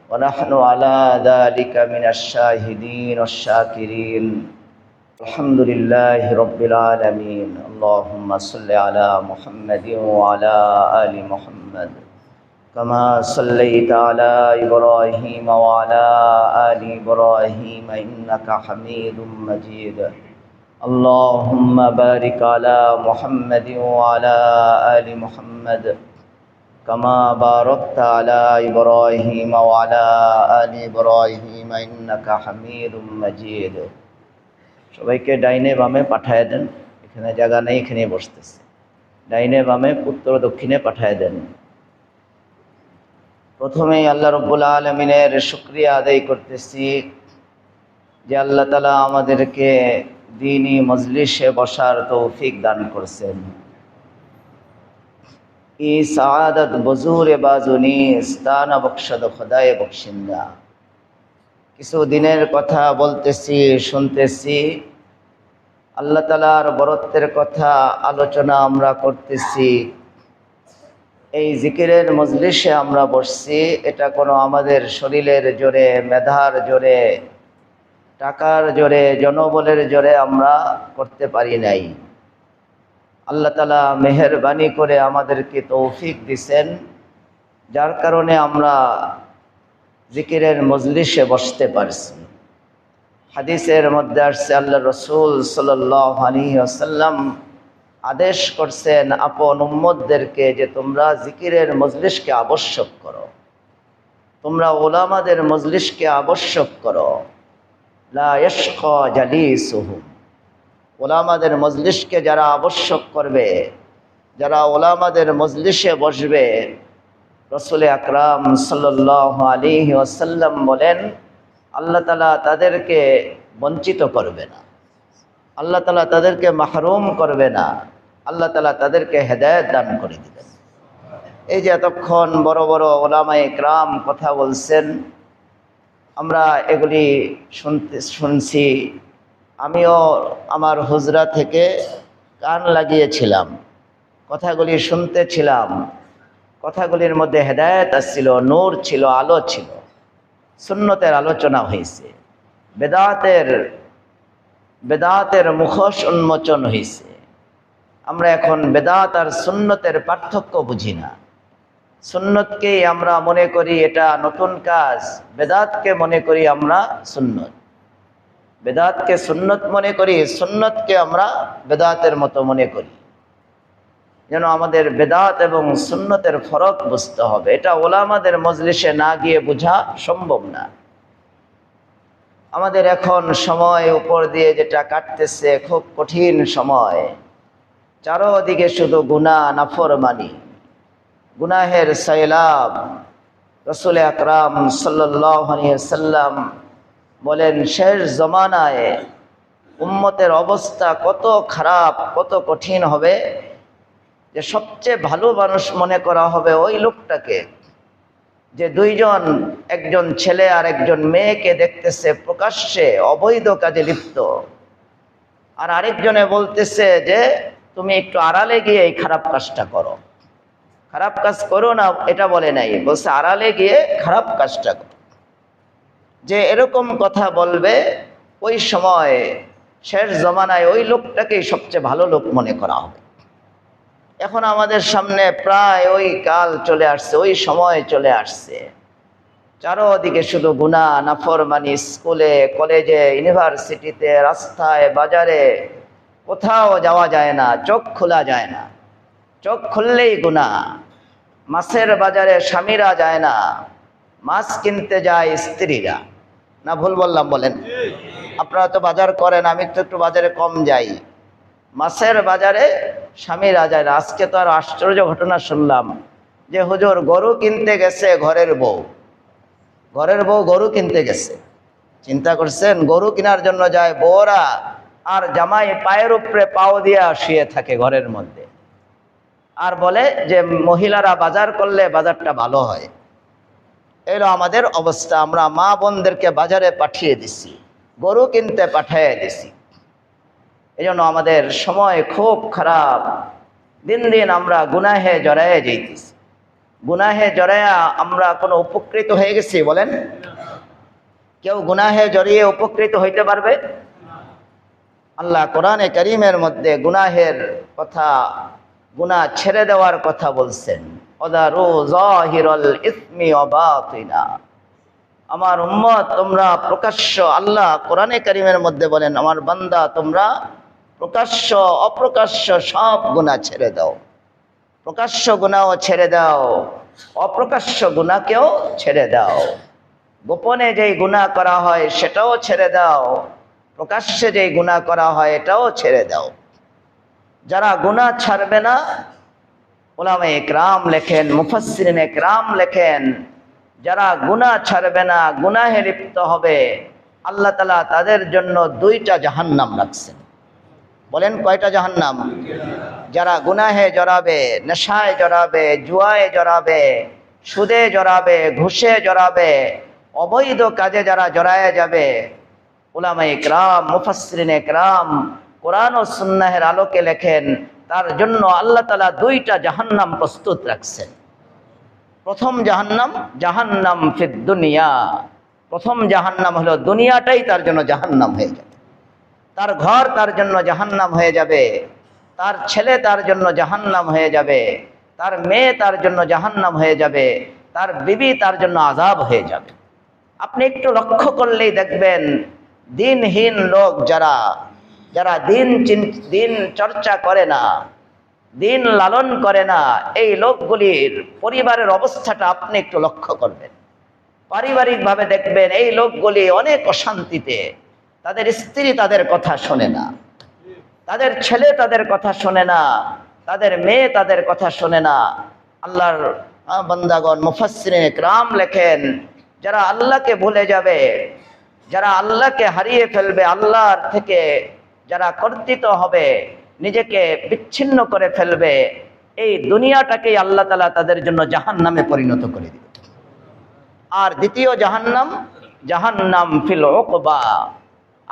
ونحن على ذلك من الشاهدين والشاكرين. الحمد لله رب العالمين. اللهم صل على محمد وعلى آل محمد كما صليت على إبراهيم وعلى آل إبراهيم إنك حميد مجيد. اللهم بارك على محمد وعلى آل محمد كما باركت على إبراهيم وعلى آل إبراهيم إنك حميد مجيد. সবাইকে ডাইনে বামে পাঠায় দেন, এখানে জায়গা নেই, এখানে বসতেছে। ডাইনে বামে উত্তর দক্ষিণে পাঠায় দেন। প্রথমেই আল্লাহ রব্বুল আলামিনের শুকরিয়া আদায় করতেছি যে আল্লাহ তাআলা আমাদেরকে দ্বীনি মজলিসে বসার তৌফিক দান করছেন। ই সাআদত বজুরে বাজুনি স্তানা বখশদ খোদায়ে বখশিন্দা। কিছু দিনের কথা বলতেছি, শুনতেছি, আল্লাহ তাআলার বরত্বের কথা আলোচনা আমরা করতেছি। এই জিকিরের মজলিসে আমরা বসছি, এটা কোনো আমাদের শরীরের জোরে, মেধার জোরে, টাকার জোরে, জনবলের জোরে আমরা করতে পারি নাই। আল্লাহ তাআলা মেহেরবানি করে আমাদেরকে তৌফিক দিছেন, যার কারণে আমরা জিকিরের মজলিসে বসতে পারছি। হাদিসের মধ্যে আসছে আল্লাহ রসুল সাল্লাল্লাহু আলাইহি ওয়াসাল্লাম আদেশ করছেন আপন উম্মতদেরকে যে তোমরা জিকিরের মজলিসকে আবশ্যক করো, তোমরা উলামাদের মজলিসকে আবশ্যক করো। লা ইয়াশকা জালিসুহুম, উলামাদের মজলিসকে যারা আবশ্যক করবে, যারা উলামাদের মজলিসে বসবে, রাসূল আকরাম সাল্লাল্লাহু আলাইহি ওয়াসাল্লাম বলেন আল্লাহ তাআলা তাদেরকে বঞ্চিত করবে না, আল্লাহ তাআলা তাদেরকে মাহরুম করবে না, আল্লাহ তাআলা তাদেরকে হেদায়েত দান করে দিবেন। এই যে এতক্ষণ বড় বড় উলামায়ে কেরাম কথা বলছেন, আমরা এগুলি শুনছি। আমিও আমার হুজরা থেকে কান লাগিয়েছিলাম, কথাগুলি শুনতেছিলাম। কথাগুলির মধ্যে হেদায়েত আসছিল, নূর ছিল, আলো ছিল। সুন্নতের আলোচনা হয়েছে, বেদাতের মুখোশ উন্মোচন হয়েছে। আমরা এখন বেদাত আর সুন্নতের পার্থক্য বুঝি না। সুন্নতকেই আমরা মনে করি এটা নতুন কাজ, বেদাতকে মনে করি আমরা সুন্নত। বেদাতকে সুন্নত মনে করি, সুন্নতকে আমরা বেদাতের মতো মনে করি। যেন আমাদের বেদাত এবং সুন্নতের ফরক বুঝতে হবে। এটা উলামাদের মজলিসে না গিয়ে বোঝা সম্ভব না। আমাদের এখন সময় উপর দিয়ে যেটা কাটতেছে, খুব কঠিন সময়। চারোদিকে শুধু গুনাহ, নাফরমানি, গুনাহের সাইলাব। রাসূল আকরাম সাল্লাল্লাহু আলাইহি ওয়াসাল্লাম বলেন শেষ জমানায় উম্মতের অবস্থা কত খারাপ, কত কঠিন হবে যে সবচেয়ে ভালো মানুষ মনে করা হবে ওই লোকটাকে যে দুইজন, একজন ছেলে আর একজন মেয়েকে দেখতেছে প্রকাশ্যে অবৈধ কাজে লিপ্ত, আর আরেকজনে বলতেছে যে তুমি একটু আড়ালে গিয়ে এই খারাপ কাজটা করো। খারাপ কাজ করো না এটা বলে নাই, বলছে আড়ালে গিয়ে খারাপ কাজটা করো। যে এরকম কথা বলবে ওই সময় শেষ জমানায় ওই লোকটাকেই সবচেয়ে ভালো লোক মনে করা হবে। এখন আমাদের সামনে প্রায় ওই কাল চলে আসছে, ওই সময় চলে আসছে। চারোদিকে শুধু গুনাহ, নাফরমানি, স্কুলে, কলেজে, ইউনিভার্সিটিতে, রাস্তায়, বাজারে, কোথাও যাওয়া যায় না, চোখ খোলা যায় না। চোখ খুললেই গুনাহ। মাছের বাজারে স্বামীরা যায় না, মাছ কিনতে যায় স্ত্রীরা। না ভুল বললাম বলেন? আপনারা তো বাজার করেন, আমি তো একটু বাজারে কম যাই। মাছের বাজারে স্বামীরা যায় না। আজকে তো আর আশ্চর্য ঘটনা শুনলাম যে হুজুর গরু কিনতে গেছে ঘরের বউ গরু কিনতে গেছে। চিন্তা করছেন? গরু কেনার জন্য যায় বউরা, আর জামাই পায়ের উপরে পাও দিয়া শুয়ে থাকে ঘরের মধ্যে, আর বলে যে মহিলারা বাজার করলে বাজারটা ভালো হয়। এলো আমাদের অবস্থা। আমরা মা বোনদেরকে বাজারে পাঠিয়ে দিছি, গরু কিনতে পাঠিয়ে দিছি। এই জন্য আমাদের সময় খুব খারাপ। দিন দিন আমরা গুনাহে জড়ায়ে যাইতেছি। গুনাহে জড়ায়া আমরা কোনো উপকৃত হয়ে গেছি বলেন? কেউ গুনাহে জড়িয়ে উপকৃত হইতে পারবে? আল্লাহ কোরআনে কারীমের মধ্যে গুনাহের কথা, গুনাহ ছেড়ে দেওয়ার কথা বলছেন। ওয়াদারু যাহিরাল ইসমি ওয়া বাতিনা। আমার উম্মত তোমরা প্রকাশ্য, আল্লাহ কোরআনে কারীমের মধ্যে বলেন, আমার বান্দা তোমরা প্রকাশ্য অপ্রকাশ্য সব গুনাহ ছেড়ে দাও। প্রকাশ্য গুনাহও ছেড়ে দাও, অপ্রকাশ্য গুনাহকেও ছেড়ে দাও। গোপনে যেই গুনাহ করা হয় সেটাও ছেড়ে দাও, প্রকাশ্যে যেই গুনাহ করা হয় এটাও ছেড়ে দাও। যারা গুনাহ ছাড়বে না, উলামায়ে কেরাম লেখেন, মুফাসসিরিনে কেরাম লেখেন, যারা গুনাহ ছাড়বে না, গুনাহে লিপ্ত হবে, আল্লাহ তাআলা তাদের জন্য 2টা জাহান্নাম রাখছেন। বলেন কয়টা জাহান্নাম? যারা গুনাহে জড়াবে, নেশায় জড়াবে, জুয়ায় জড়াবে, সুদে জড়াবে, ঘুষে জড়াবে, অবৈধ কাজে যারা জড়ায় যাবে, উলামায়ে কেরাম, মুফাসসিরিনে কেরাম কোরআন ও সুন্নাহের আলোকে লেখেন, তার জন্য আল্লাহ তাআলা 2টা জাহান্নাম প্রস্তুত রাখছেন। প্রথম জাহান্নাম, জাহান্নাম ফিদ দুনিয়া। প্রথম জাহান্নাম হলো দুনিয়াটাই তার জন্য জাহান্নাম হয়ে যাবে। তার ঘর তার জন্য জাহান্নাম হয়ে যাবে, তার ছেলে তার জন্য জাহান্নাম হয়ে যাবে, তার মেয়ে তার জন্য জাহান্নাম হয়ে যাবে, তার বিবি তার জন্য আযাব হয়ে যাবে। আপনি একটু লক্ষ্য করলেই দেখবেন, দিনহীন লোক যারা, যারা দিন চর্চা করে না, দিন লালন করে না, এই লোকগুলির পরিবারের অবস্থাটা আপনি একটু লক্ষ্য করবেন। পারিবারিকভাবে দেখবেন এই লোকগুলি অনেক অশান্তিতে। তাদের স্ত্রী তাদের কথা শোনে না, তাদের ছেলে তাদের কথা শোনে না, তাদের মেয়ে তাদের কথা শোনে না। আল্লাহর বান্দাগণ, মুফাসসিরিনে কেরাম লেখেন, যারা আল্লাহকে ভুলে যাবে, যারা আল্লাহকে হারিয়ে ফেলবে, আল্লাহর থেকে যারা কর্তৃত হবে, নিজেকে বিচ্ছিন্ন করে ফেলবে, এই দুনিয়াটাকেই আল্লাহ তাআলা তাদের জন্য জাহান্নামে পরিণত করে দিবে। আর দ্বিতীয় জাহান্নাম, জাহান্নাম ফিল উকবা।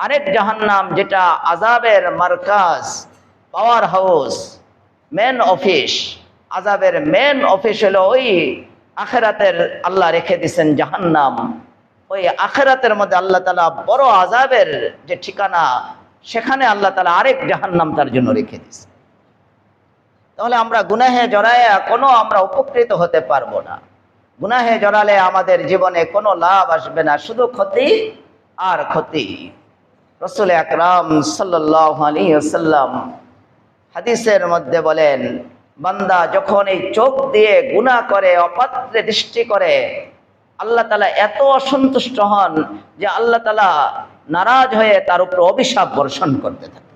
আরেক জাহান্নাম, যেটা আযাবের মারকাজ, পাওয়ার হাউস, মেন অফিস। আযাবের মেন অফিস হলো ওই আখিরাতের, আল্লাহ রেখে দিয়েছেন জাহান্নাম। ওই আখিরাতের মধ্যে আল্লাহ তাআলা বড় আযাবের যে ঠিকানা, সেখানে আল্লাহ তাআলা আরেক জাহান্নাম তার জন্য রেখে দিয়েছেন। তাহলে আমরা গুনাহে জড়ায় কোনো আমরা উপকৃত হতে পারবো না। গুনাহে জড়ালে আমাদের জীবনে কোনো লাভ আসবে না, শুধু ক্ষতি আর ক্ষতি। রাসূল আকরাম সাল্লাল্লাহু আলাইহি ওয়াসাল্লাম হাদিসের মধ্যে বলেন, বান্দা যখন এই চোখ দিয়ে গুনাহ করে, অপাত্রে দৃষ্টি করে, আল্লাহ তাআলা এত অসন্তুষ্ট হন যে আল্লাহ তাআলা নারাজ হয়ে তার উপর অভিশাপ বর্ষণ করতে থাকে।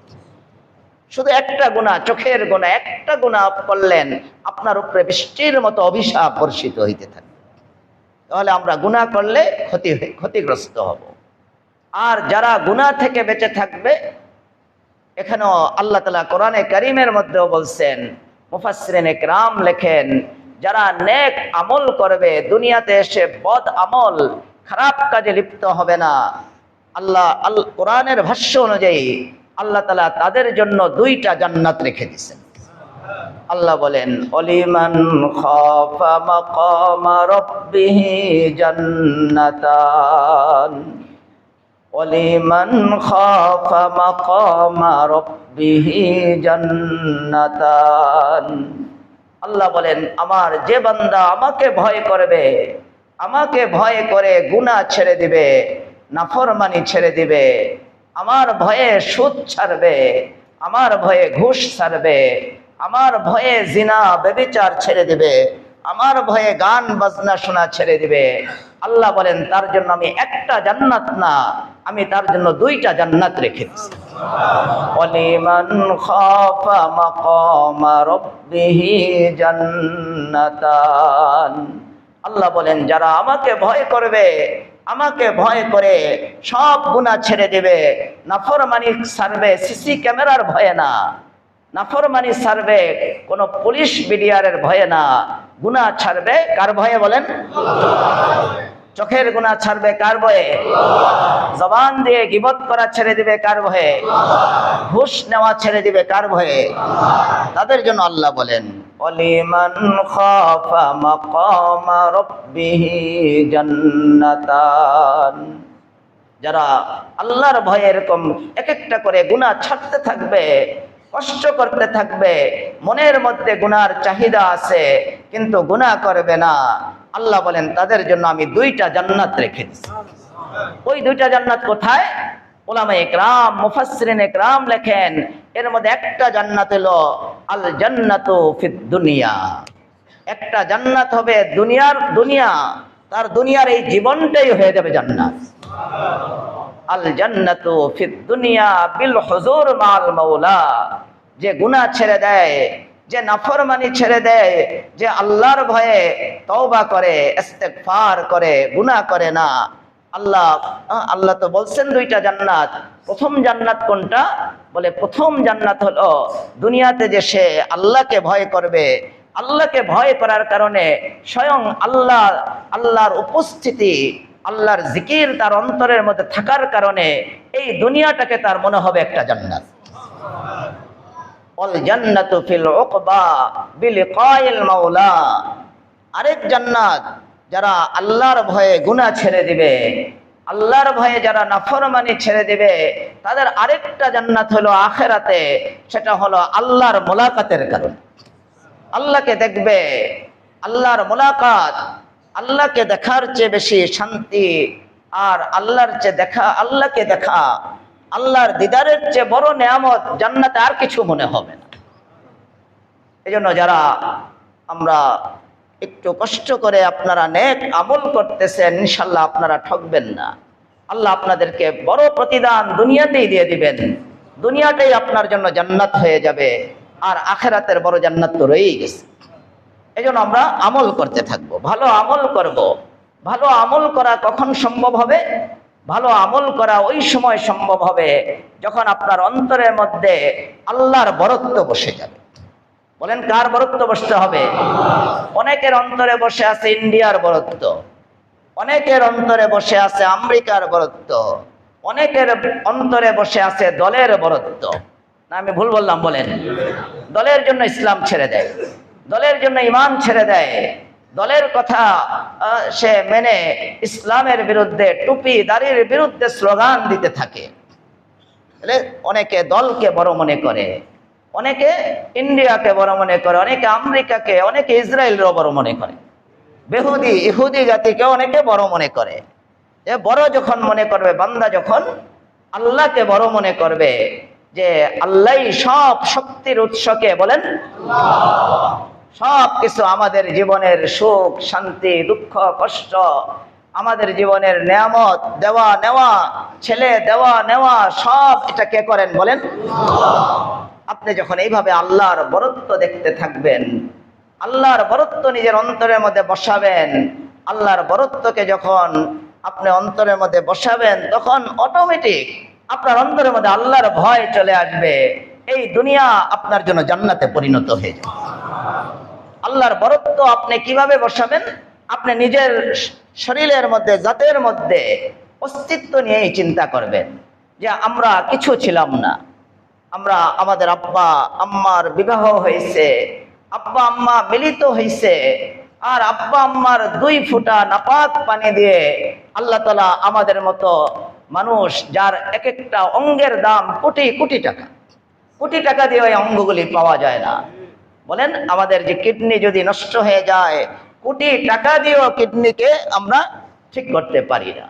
শুধু একটা গুনাহ, চোখের গুনাহ, একটা গুনাহ করলেন, আপনার উপরে বৃষ্টির মতো অভিশাপ বর্ষিত হইতে থাকে। তাহলে আমরা গুনাহ করলে ক্ষতিগ্রস্ত হব। আর যারা গুনাহ থেকে বেঁচে থাকবে, এখানেও আল্লাহ তাআলা কোরআনে কারীমের মধ্যেও বলছেন, মুফাসসিরিনে কেরাম লেখেন, যারা নেক আমল করবে, দুনিয়াতে এসে বদ আমল, খারাপ কাজে লিপ্ত হবে না, আল্লাহ কোরআনের ভাষ্য অনুযায়ী আল্লাহ তাআলা তাদের জন্য 2টা জান্নাত রেখে দিয়েছেন। আল্লাহ বলেন, ওয়ালিমান খাফা মাকামা রাব্বিহি জান্নাতান, ওয়ালিমান খাফা মাকামা রাব্বিহি জান্নাতান। আল্লাহ বলেন, আমার যে বান্দা আমাকে ভয় করবে, আমাকে ভয় করে গুনাহ ছেড়ে দিবে, নাফরমানি ছেড়ে দিবে, আমার ভয়ে সুদ ছাড়বে, আমার ভয়ে ঘুষ ছাড়বে, আমার ভয়ে জিনা ব্যভিচার ছেড়ে দিবে, আমার ভয়ে গান বাজনা শোনা ছেড়ে দিবে, আল্লাহ বলেন তার জন্য আমি একটা জান্নাত না, আমি তার জন্য 2টা জান্নাত রেখেছি। ওয়ালিমান খাফা মাকামা রাব্বিহি জান্নাতান। আল্লাহ বলেন, যারা আমাকে ভয় করবে, আমাকে ভয় করে সব গুনাহ ছেড়ে দেবে, নাফরমানি ছাড়বে, সিসি ক্যামেরার ভয়ে না, নাফরমানি ছাড়বে কোনো পুলিশ বিডিআরের ভয়ে না, গুনাহ ছাড়বে কার ভয়ে বলেন? চোখের গুনাহ ছাড়বে কার ভয়ে? জবান দিয়ে গীবত করা ছেড়ে দিবে কার ভয়ে? ঘুষ নেওয়া ছেড়ে দিবে কার ভয়ে? তাদের জন্য আল্লাহ বলেন, ওয়ালিমান খাফা মাকামা রাব্বিহি জান্নাতান। যারা আল্লাহর ভয়ে এরকম এক একটা করে গুনাহ ছাড়তে থাকবে, কষ্ট করতে থাকবে, মনের মধ্যে গুনার চাহিদা আছে কিন্তু গুনাহ করবে না, আল্লাহ বলেন তাদের জন্য আমি দুইটা জান্নাত রেখে দিয়েছি। ওই দুইটা জান্নাত কোথায়? উলামায়ে ইকরাম, মুফাসসিরিনে ইকরাম লেখেন এর মধ্যে একটা জান্নাত হলো আল জান্নাতু ফিদ দুনিয়া। একটা জান্নাত হবে দুনিয়া, তার দুনিয়ার এই জীবনটাই হয়ে যাবে জান্নাত। আল জান্নাতু ফিদ দুনিয়া বিল হুজুর মাল মাওলা। যে গুনাহ ছেড়ে দেয়, যে নাফরমানি ছেড়ে দেয়, যে আল্লাহর ভয়ে তওবা করে, ইস্তেগফার করে, গুনাহ করে না, আল্লাহ তো বলছেন দুইটা জান্নাত। প্রথম জান্নাত কোনটা? বলে প্রথম জান্নাত হলো দুনিয়াতে যে সে আল্লাহকে ভয় করবে, আল্লাহকে ভয় করার কারণে স্বয়ং আল্লাহর উপস্থিতি, আল্লাহর জিকির তার অন্তরের মধ্যে থাকার কারণে এই দুনিয়াটাকে তার মনে হবে একটা জান্নাত। অল জান্নাতু ফিল উকবা বিলিকাইল মাওলা। আরেক জান্নাত যারা আল্লাহর ভয়ে গুনাহ ছেড়ে দিবে, আল্লাহর ভয়ে যারা নাফরমানি ছেড়ে দিবে, তাদের আরেকটা জান্নাত হলো আখিরাতে, সেটা হলো আল্লাহর মুলাকাতের কারণে। আল্লাহকে দেখবে, আল্লাহর মুলাকাত, আল্লাহকে দেখার চেয়ে বেশি শান্তি আর আল্লাহকে দেখা, আল্লাহর দিদারের চেয়ে বড় নেয়ামত জান্নাতে আর কিছু মনে হবে না। এজন্য যারা আমরা একটু কষ্ট করে আপনারা নেক আমল করতেছেন, ইনশাআল্লাহ আপনারা ঠকবেন না। আল্লাহ আপনাদেরকে বড় প্রতিদান দুনিয়াতেই দিয়ে দিবেন। দুনিয়াটাই আপনার জন্য জান্নাত হয়ে যাবে, আর আখিরাতের বড় জান্নাত তো রয়েই গেছে। এজন্য আমরা আমল করতে থাকবো, ভালো আমল করব। ভালো আমল করা কখন সম্ভব হবে? ভালো আমল করা ওই সময় সম্ভব হবে যখন আপনার অন্তরের মধ্যে আল্লাহর বরত্ব বসে যাবে। বলেন কার বরত্ব বসতে হবে? অনেকের অন্তরে বসে আছে ইন্ডিয়ার বরত্ব, অনেকের অন্তরে বসে আছে আমেরিকার বরত্ব, অনেকের অন্তরে বসে আছে দলের বরত্ব। না আমি ভুল বললাম? বলেন। দলের জন্য ইসলাম ছেড়ে দেয়, দলের জন্য ঈমান ছেড়ে দেয়, দলের কথা সে মেনে ইসলামের বিরুদ্ধে, টুপি দাড়ির বিরুদ্ধে স্লোগান দিতে থাকে। অনেকে দলকে বড় মনে করে, অনেকে ইন্ডিয়াকে বড় মনে করে, অনেকে আমেরিকাকে, অনেকে ইসরায়েলও বড় মনে করে, ইহুদি জাতিকে অনেকে বড় মনে করে। এ বড় যখন মনে করবে, বান্দা যখন আল্লাহকে বড় মনে করবে যে আল্লাহই সব শক্তির উৎসকে, বলেন সব কিছু, আমাদের জীবনের সুখ শান্তি দুঃখ কষ্ট, আমাদের জীবনের নেয়ামত দেওয়া নেওয়া, ছেলে দেওয়া নেওয়া, সব এটা কে করেন? বলেন। আপনি যখন এইভাবে আল্লাহর বরত্ব দেখতে থাকবেন, আল্লাহর বরত্ব নিজের অন্তরের মধ্যে বসাবেন, আল্লাহর বরত্বকে যখন আপনি অন্তরের মধ্যে বসাবেন, তখন অটোমেটিক আপনার অন্তরের মধ্যে আল্লাহর ভয় চলে আসবে। এই দুনিয়া আপনার জন্য জান্নাতে পরিণত হয়ে যাবে। আল্লাহর বরত্ব আপনি কিভাবে বসাবেন? আপনি নিজের শরীরের মধ্যে, জাতের মধ্যে অস্তিত্ব নিয়েই চিন্তা করবেন যে আমরা কিছু ছিলাম না, আমাদের আব্বা আম্মার বিবাহ হয়েছে, আব্বা আম্মা মিলিত হয়েছে, আর আব্বা আম্মার 2 ফোঁটা নাপাক পানি দিয়ে আল্লাহ তাআলা আমাদের মতো মানুষ, যার এক একটা অঙ্গের দাম কোটি কোটি টাকা, কোটি টাকা দিয়ে ওই অঙ্গগুলি পাওয়া যায় না। বলেন, আমাদের যে কিডনি যদি নষ্ট হয়ে যায়, কোটি টাকা দিয়েও কিডনিকে আমরা ঠিক করতে পারি না।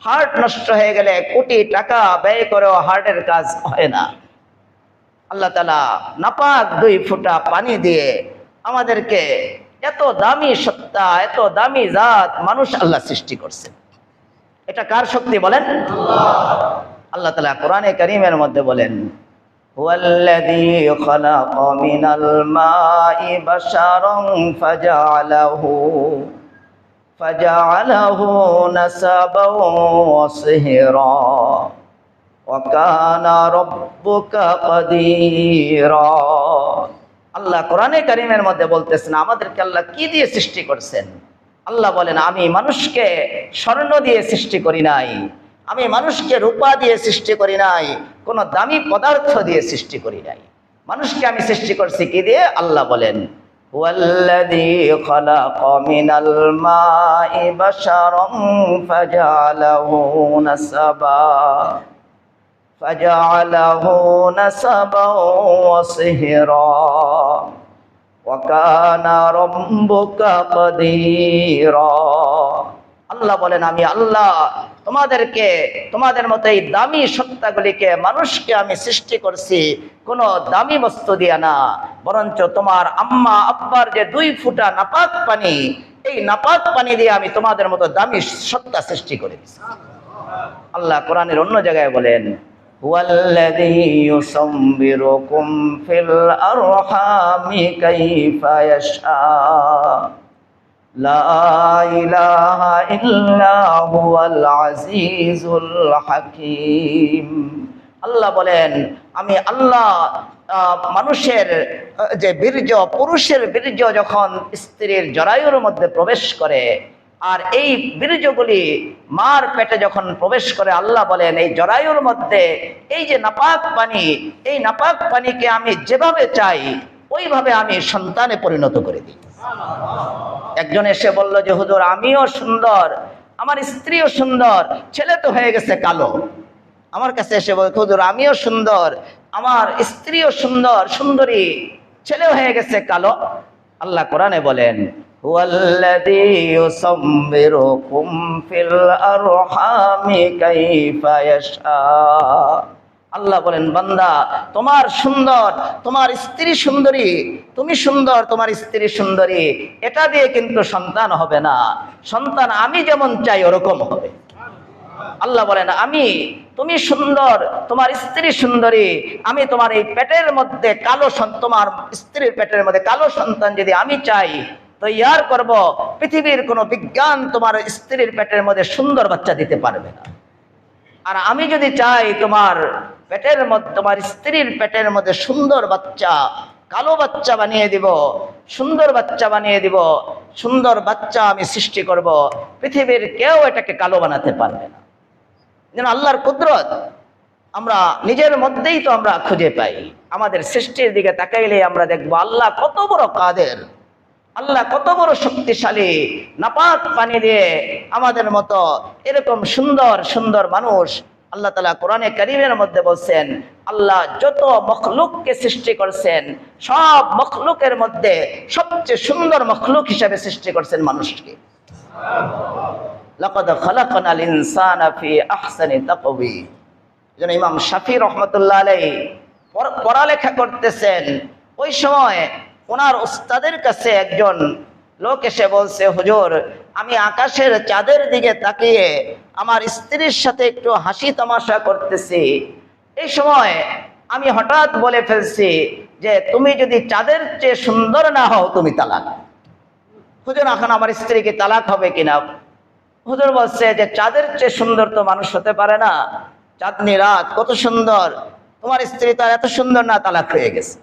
হার্ট নষ্ট হয়ে গেলে কোটি টাকা ব্যয় করেও হার্টের কাজ হয় না। আল্লাহ তাআলা নাপাক 2 ফোঁটা পানি দিয়ে আমাদেরকে এত দামি সত্তা, এত দামি জাত মানুষ আল্লাহ সৃষ্টি করছে। এটা কার শক্তি? বলেন। আল্লাহ তাআলা কোরআনে কারীমের মধ্যে বলেন, হুয়াল্লাযী খালাকা মিনাল মাই বাশারান ফাজআলাহু নাসাবাও ওয়া সিহরা ওয়া কানা রাব্বুকা কাদিরা। আল্লাহ কোরআনে কারীমের মধ্যে বলতেছেন আমাদেরকে আল্লাহ কি দিয়ে সৃষ্টি করছেন। আল্লাহ বলেন, আমি মানুষকে স্বর্ণ দিয়ে সৃষ্টি করি নাই, আমি মানুষকে রূপা দিয়ে সৃষ্টি করি নাই, কোনো দামি পদার্থ দিয়ে সৃষ্টি করি নাই। মানুষকে আমি সৃষ্টি করছি কি দিয়ে? আল্লাহ বলেন, হুয়াল্লাযী খালাকা মিনাল মাই বাশারান ফাজআলাহু নাসাবান ওয়া সিহরা ওয়া কানা রাব্বুকা কাদীরা। আল্লাহ বলেন, আমি আল্লাহ তোমাদেরকে, তোমাদের মতো এই দামি সত্তাগুলিকে, মানুষকে আমি সৃষ্টি করছি কোনো দামি বস্তু দিয়া না, বরঞ্চ তোমার আম্মা আব্বার যে 2 ফোঁটা নাপাক পানি, এই নাপাক পানি দিয়ে আমি তোমাদের মতো দামি সত্তা সৃষ্টি করেছি। আল্লাহ কোরআনের অন্য জায়গায় বলেন, হুয়াল্লাযী ইউসাব্বিরুকুম ফিল আরহামি কাইফা ইয়াশা লা ইলাহা ইল্লা হুয়াল আজিজুল হাকীম। আল্লাহ বলেন, আমি আল্লাহ মানুষের যে বীর্য, পুরুষের বীর্য যখন স্ত্রীর জরায়ুর মধ্যে প্রবেশ করে, আর এই বীর্যগুলি মার পেটে যখন প্রবেশ করে, আল্লাহ বলেন এই জরায়ুর মধ্যে এই যে নাপাক পানি, এই নাপাক পানিকে আমি যেভাবে চাই ওইভাবে আমি সন্তানে পরিণত করে দিই। একজন এসে বলল যে হুজুর, আমিও সুন্দর, আমার স্ত্রীও সুন্দর, ছেলে তো হয়ে গেছে কালো। আমার কাছে এসে বলল, হুজুর আমিও সুন্দর, আমার স্ত্রীও সুন্দর, সুন্দরী, ছেলে হয়ে গেছে কালো। আল্লাহ কোরআনে বলেন, হুয়াল্লাযী ইউসাব্বিরুকুম ফিল আরহামি কাইফা ইয়াশা। আল্লাহ বলেন, বান্দা তোমার সুন্দর, তোমার স্ত্রী সুন্দরী, তুমি সুন্দর, তোমার স্ত্রী সুন্দরী, এটা দিয়ে কিন্তু সন্তান হবে না। সন্তান আমি যেমন চাই ওরকম হবে। আল্লাহ বলেন, আমি, তুমি সুন্দর, তোমার স্ত্রী সুন্দরী, আমি তোমার এই পেটের মধ্যে কালো, তোমার স্ত্রীর পেটের মধ্যে কালো সন্তান যদি আমি চাই তৈয়ার করব, পৃথিবীর কোনো বিজ্ঞান তোমার স্ত্রীর পেটের মধ্যে সুন্দর বাচ্চা দিতে পারবে না। আর আমি যদি চাই তোমার পেটের মধ্যে, তোমার স্ত্রীর পেটের মধ্যে সুন্দর বাচ্চা, কালো বাচ্চা বানিয়ে দিব, সুন্দর বাচ্চা বানিয়ে দিব, সুন্দর বাচ্চা আমি সৃষ্টি করব, পৃথিবীর কেউ এটাকে কালো বানাতে পারবে না। যেন আল্লাহর কুদরত আমরা নিজের মধ্যেই তো আমরা খুঁজে পাই। আমাদের সৃষ্টির দিকে তাকাইলে আমরা দেখবো আল্লাহ কত বড় কাদের, আল্লাহ কত বড় শক্তিশালী। নাপাক পানি দিয়ে আমাদের মতো এরকম সুন্দর সুন্দর মানুষ আল্লাহ তাআলা কোরআনে কারীমের মধ্যে বলছেন, আল্লাহ যত মখলুককে সৃষ্টি করছেন, সব মখলুকের মধ্যে সবচেয়ে সুন্দর মখলুক হিসাবে সৃষ্টি করছেন মানুষকে। লাকাদ খালাকনাল ইনসানা ফি আহসানি তাকওয়িম। যেন ইমাম শাফি রহমতুল্লাহ আলাইহি পড়ালেখা করতেছেন, ওই সময় ওনার উস্তাদের কাছে একজন লোক এসে বলছে, হুজুর আমি আকাশের চাঁদের দিকে তাকিয়ে আমার স্ত্রীর সাথে একটু হাসি তামাশা করতেছি, এই সময় আমি হঠাৎ বলে ফেলছি যে তুমি যদি চাঁদের চেয়ে সুন্দর না হও তুমি তালাক। হুজুর এখন আমার স্ত্রীকে তালাক হবে কিনা? হুজুর বলছে যে চাঁদের চেয়ে সুন্দর তো মানুষ হতে পারে না, চাঁদনি রাত কত সুন্দর, তোমার স্ত্রী তো এত সুন্দর না, তালাক হয়ে গেছে।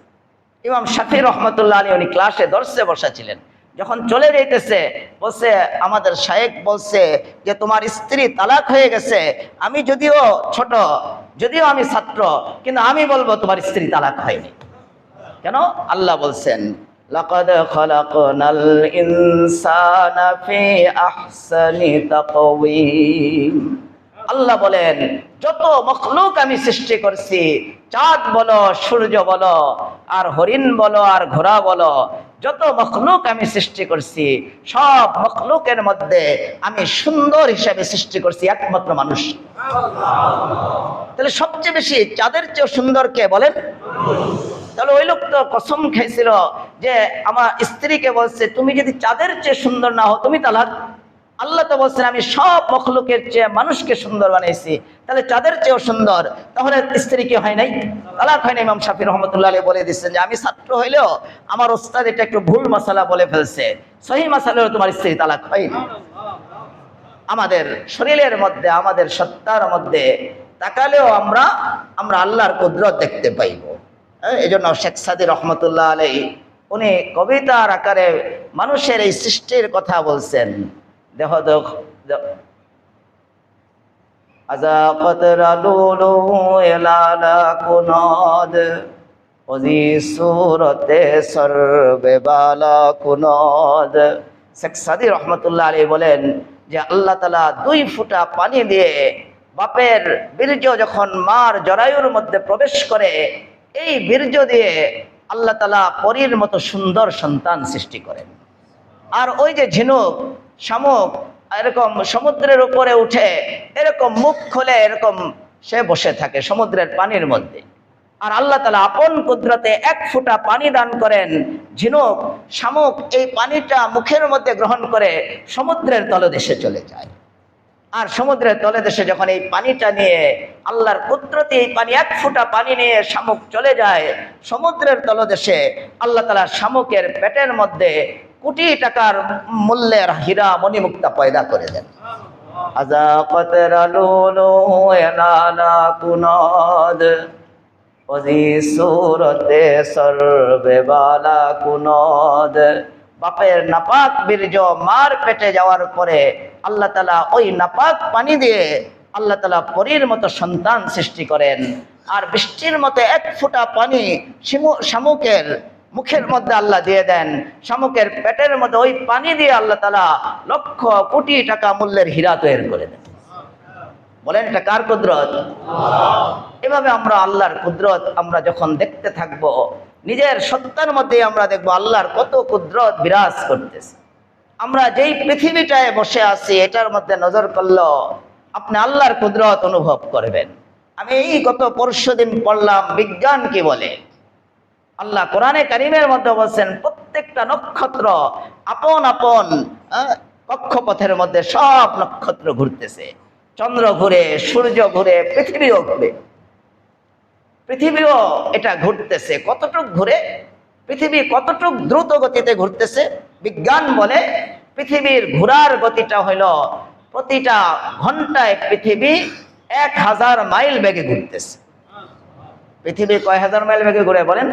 ইমাম শাফি রহমতুল্লাহ আলাইহি উনি ক্লাসে দর্শে বসা ছিলেন, যখন চলে যাইতেছে বলছে আমাদের শায়েখ বলছে যে তোমার স্ত্রী তালাক হয়ে গেছে, আমি যদিও ছোট, যদিও আমি ছাত্র, কিন্তু আমি বলবো তোমার স্ত্রী তালাক হয়নি। কেন? আল্লাহ বলছেন, লাকাদ খালাকনাল ইনসানা ফি আহসানি তাকওয়িম। আল্লাহ বলেন যত মখলুক আমি সৃষ্টি করছি, চাঁদ বলো, সূর্য বলো, আর হরিণ বলো, আর ঘোড়া বলো, যত মখলুক আমি সৃষ্টি করছি, সব মখলুকের মধ্যে আমি সুন্দর হিসাবে সৃষ্টি করছি একমাত্র মানুষ। তাহলে সবচেয়ে বেশি চাঁদের চেয়ে সুন্দর কে বলেন? তাহলে ওই লোক তো কসম খেয়েছিল যে আমার স্ত্রীকে বলছে তুমি যদি চাঁদের চেয়ে সুন্দর না হও তুমি তালাক। আল্লাহ তো বলছেন আমি সব মখলুকের চেয়ে মানুষকে সুন্দর বানাইছি, তাহলে চাঁদের চেয়েও সুন্দর, তাহলে স্ত্রী কি হয় নাই? তালাক হয় না। ইমাম শাফি রহমতুল্লাহ আলাইহি বলে দিচ্ছেন যে আমি ছাত্র হইলেও আমার ওস্তাদ এটা একটু ভুল মাসালা বলে ফেলছে, সহি মাসালা তোমার স্ত্রী তালাক হয়নি। আমাদের শরীরের মধ্যে, আমাদের সত্তার মধ্যে তাকালেও আমরা আল্লাহর কুদরত দেখতে পাইব। এই জন্য শেখ সাদি রহমতুল্লাহ আলাইহি উনি কবিতার আকারে মানুষের এই সৃষ্টির কথা বলছেন। দেখো আযা কতরা লুলু এলালা কুনদ ওজি সুরতে সরবে বালা কুনদ। শেখ সাদি রহমতুল্লাহ আলাইহি বলেন যে আল্লাহ তাআলা 2 ফোঁটা পানি দিয়ে বাপের বীর্য যখন মার জরায়ুর মধ্যে প্রবেশ করে, এই বীর্য দিয়ে আল্লাহ তাআলা পরীর মতো সুন্দর সন্তান সৃষ্টি করেন। আর ওই যে ঝিনুক শামুক এরকম সমুদ্রের উপরে উঠে এরকম মুখ খুলে এরকম সে বসে থাকে সমুদ্রের পানির মধ্যে। আর আল্লাহ তাআলা আপন কুদরতে 1 ফোঁটা পানি দান করেন, ঝিনুক শামুক এই পানিটা মুখের মধ্যে গ্রহণ করে সমুদ্রের তলদেশে চলে যায়। আর সমুদ্রের তলদেশে যখন এই পানিটা নিয়ে আল্লাহর কুদরতে এই পানি 1 ফোঁটা পানি নিয়ে শামুক চলে যায় সমুদ্রের তলদেশে, আল্লাহ তাআলা শামুকের পেটের মধ্যে কোটি টাকার মূল্যের হীরা মণিমুক্তা পয়দা করে দেন। আযাকাত রালুলু ইয়ানালা কুনাদ ওজি সুরতে সরবে বালা কুনদ। বাপের নাপাক বীর্য মার পেটে যাওয়ার পরে আল্লাহ তাআলা ওই নাপাক পানি দিয়ে আল্লাহ তাআলা পরীর মতো সন্তান সৃষ্টি করেন। আর বৃষ্টির মতো 1 ফোঁটা পানি শামুকের মুখের মধ্যে আল্লাহ দিয়ে দেন, শামুকের পেটের মধ্যে ওই পানি দিয়ে আল্লাহ তাআলা লক্ষ কোটি টাকা মূল্যের হীরা তৈরি করে দেন। বলেন এটা কার কুদরত? এভাবে আমরা আল্লাহর কুদরত আমরা যখন দেখতে থাকব, নিজের সত্তার মধ্যে আমরা দেখব আল্লাহর কত কুদরত বিরাজ করতেছে। আমরা যেই পৃথিবীটায় বসে আছি এটার মধ্যে নজর করলে আপনি আল্লাহর কুদরত অনুভব করবেন। আমি এই গত পরশুদিন পড়লাম বিজ্ঞান কি বলে। আল্লাহ কোরআনে কারীমের মধ্যে বলছেন প্রত্যেকটা নক্ষত্র আপন আপন কক্ষপথের মধ্যে সব নক্ষত্র ঘুরতেছে। চন্দ্র ঘুরে, সূর্য ঘুরে, পৃথিবীও ঘুরে। পৃথিবীও এটা ঘুরতেছে। কতটুক ঘুরে? পৃথিবী কতটুক দ্রুত গতিতে ঘুরতেছে? বিজ্ঞান বলে পৃথিবীর ঘোরার গতিটা হইল প্রতিটা ঘন্টায় পৃথিবী 1000 মাইল বেগে ঘুরতেছে। পৃথিবী কয় হাজার মাইল বেগে ঘুরে বলেন?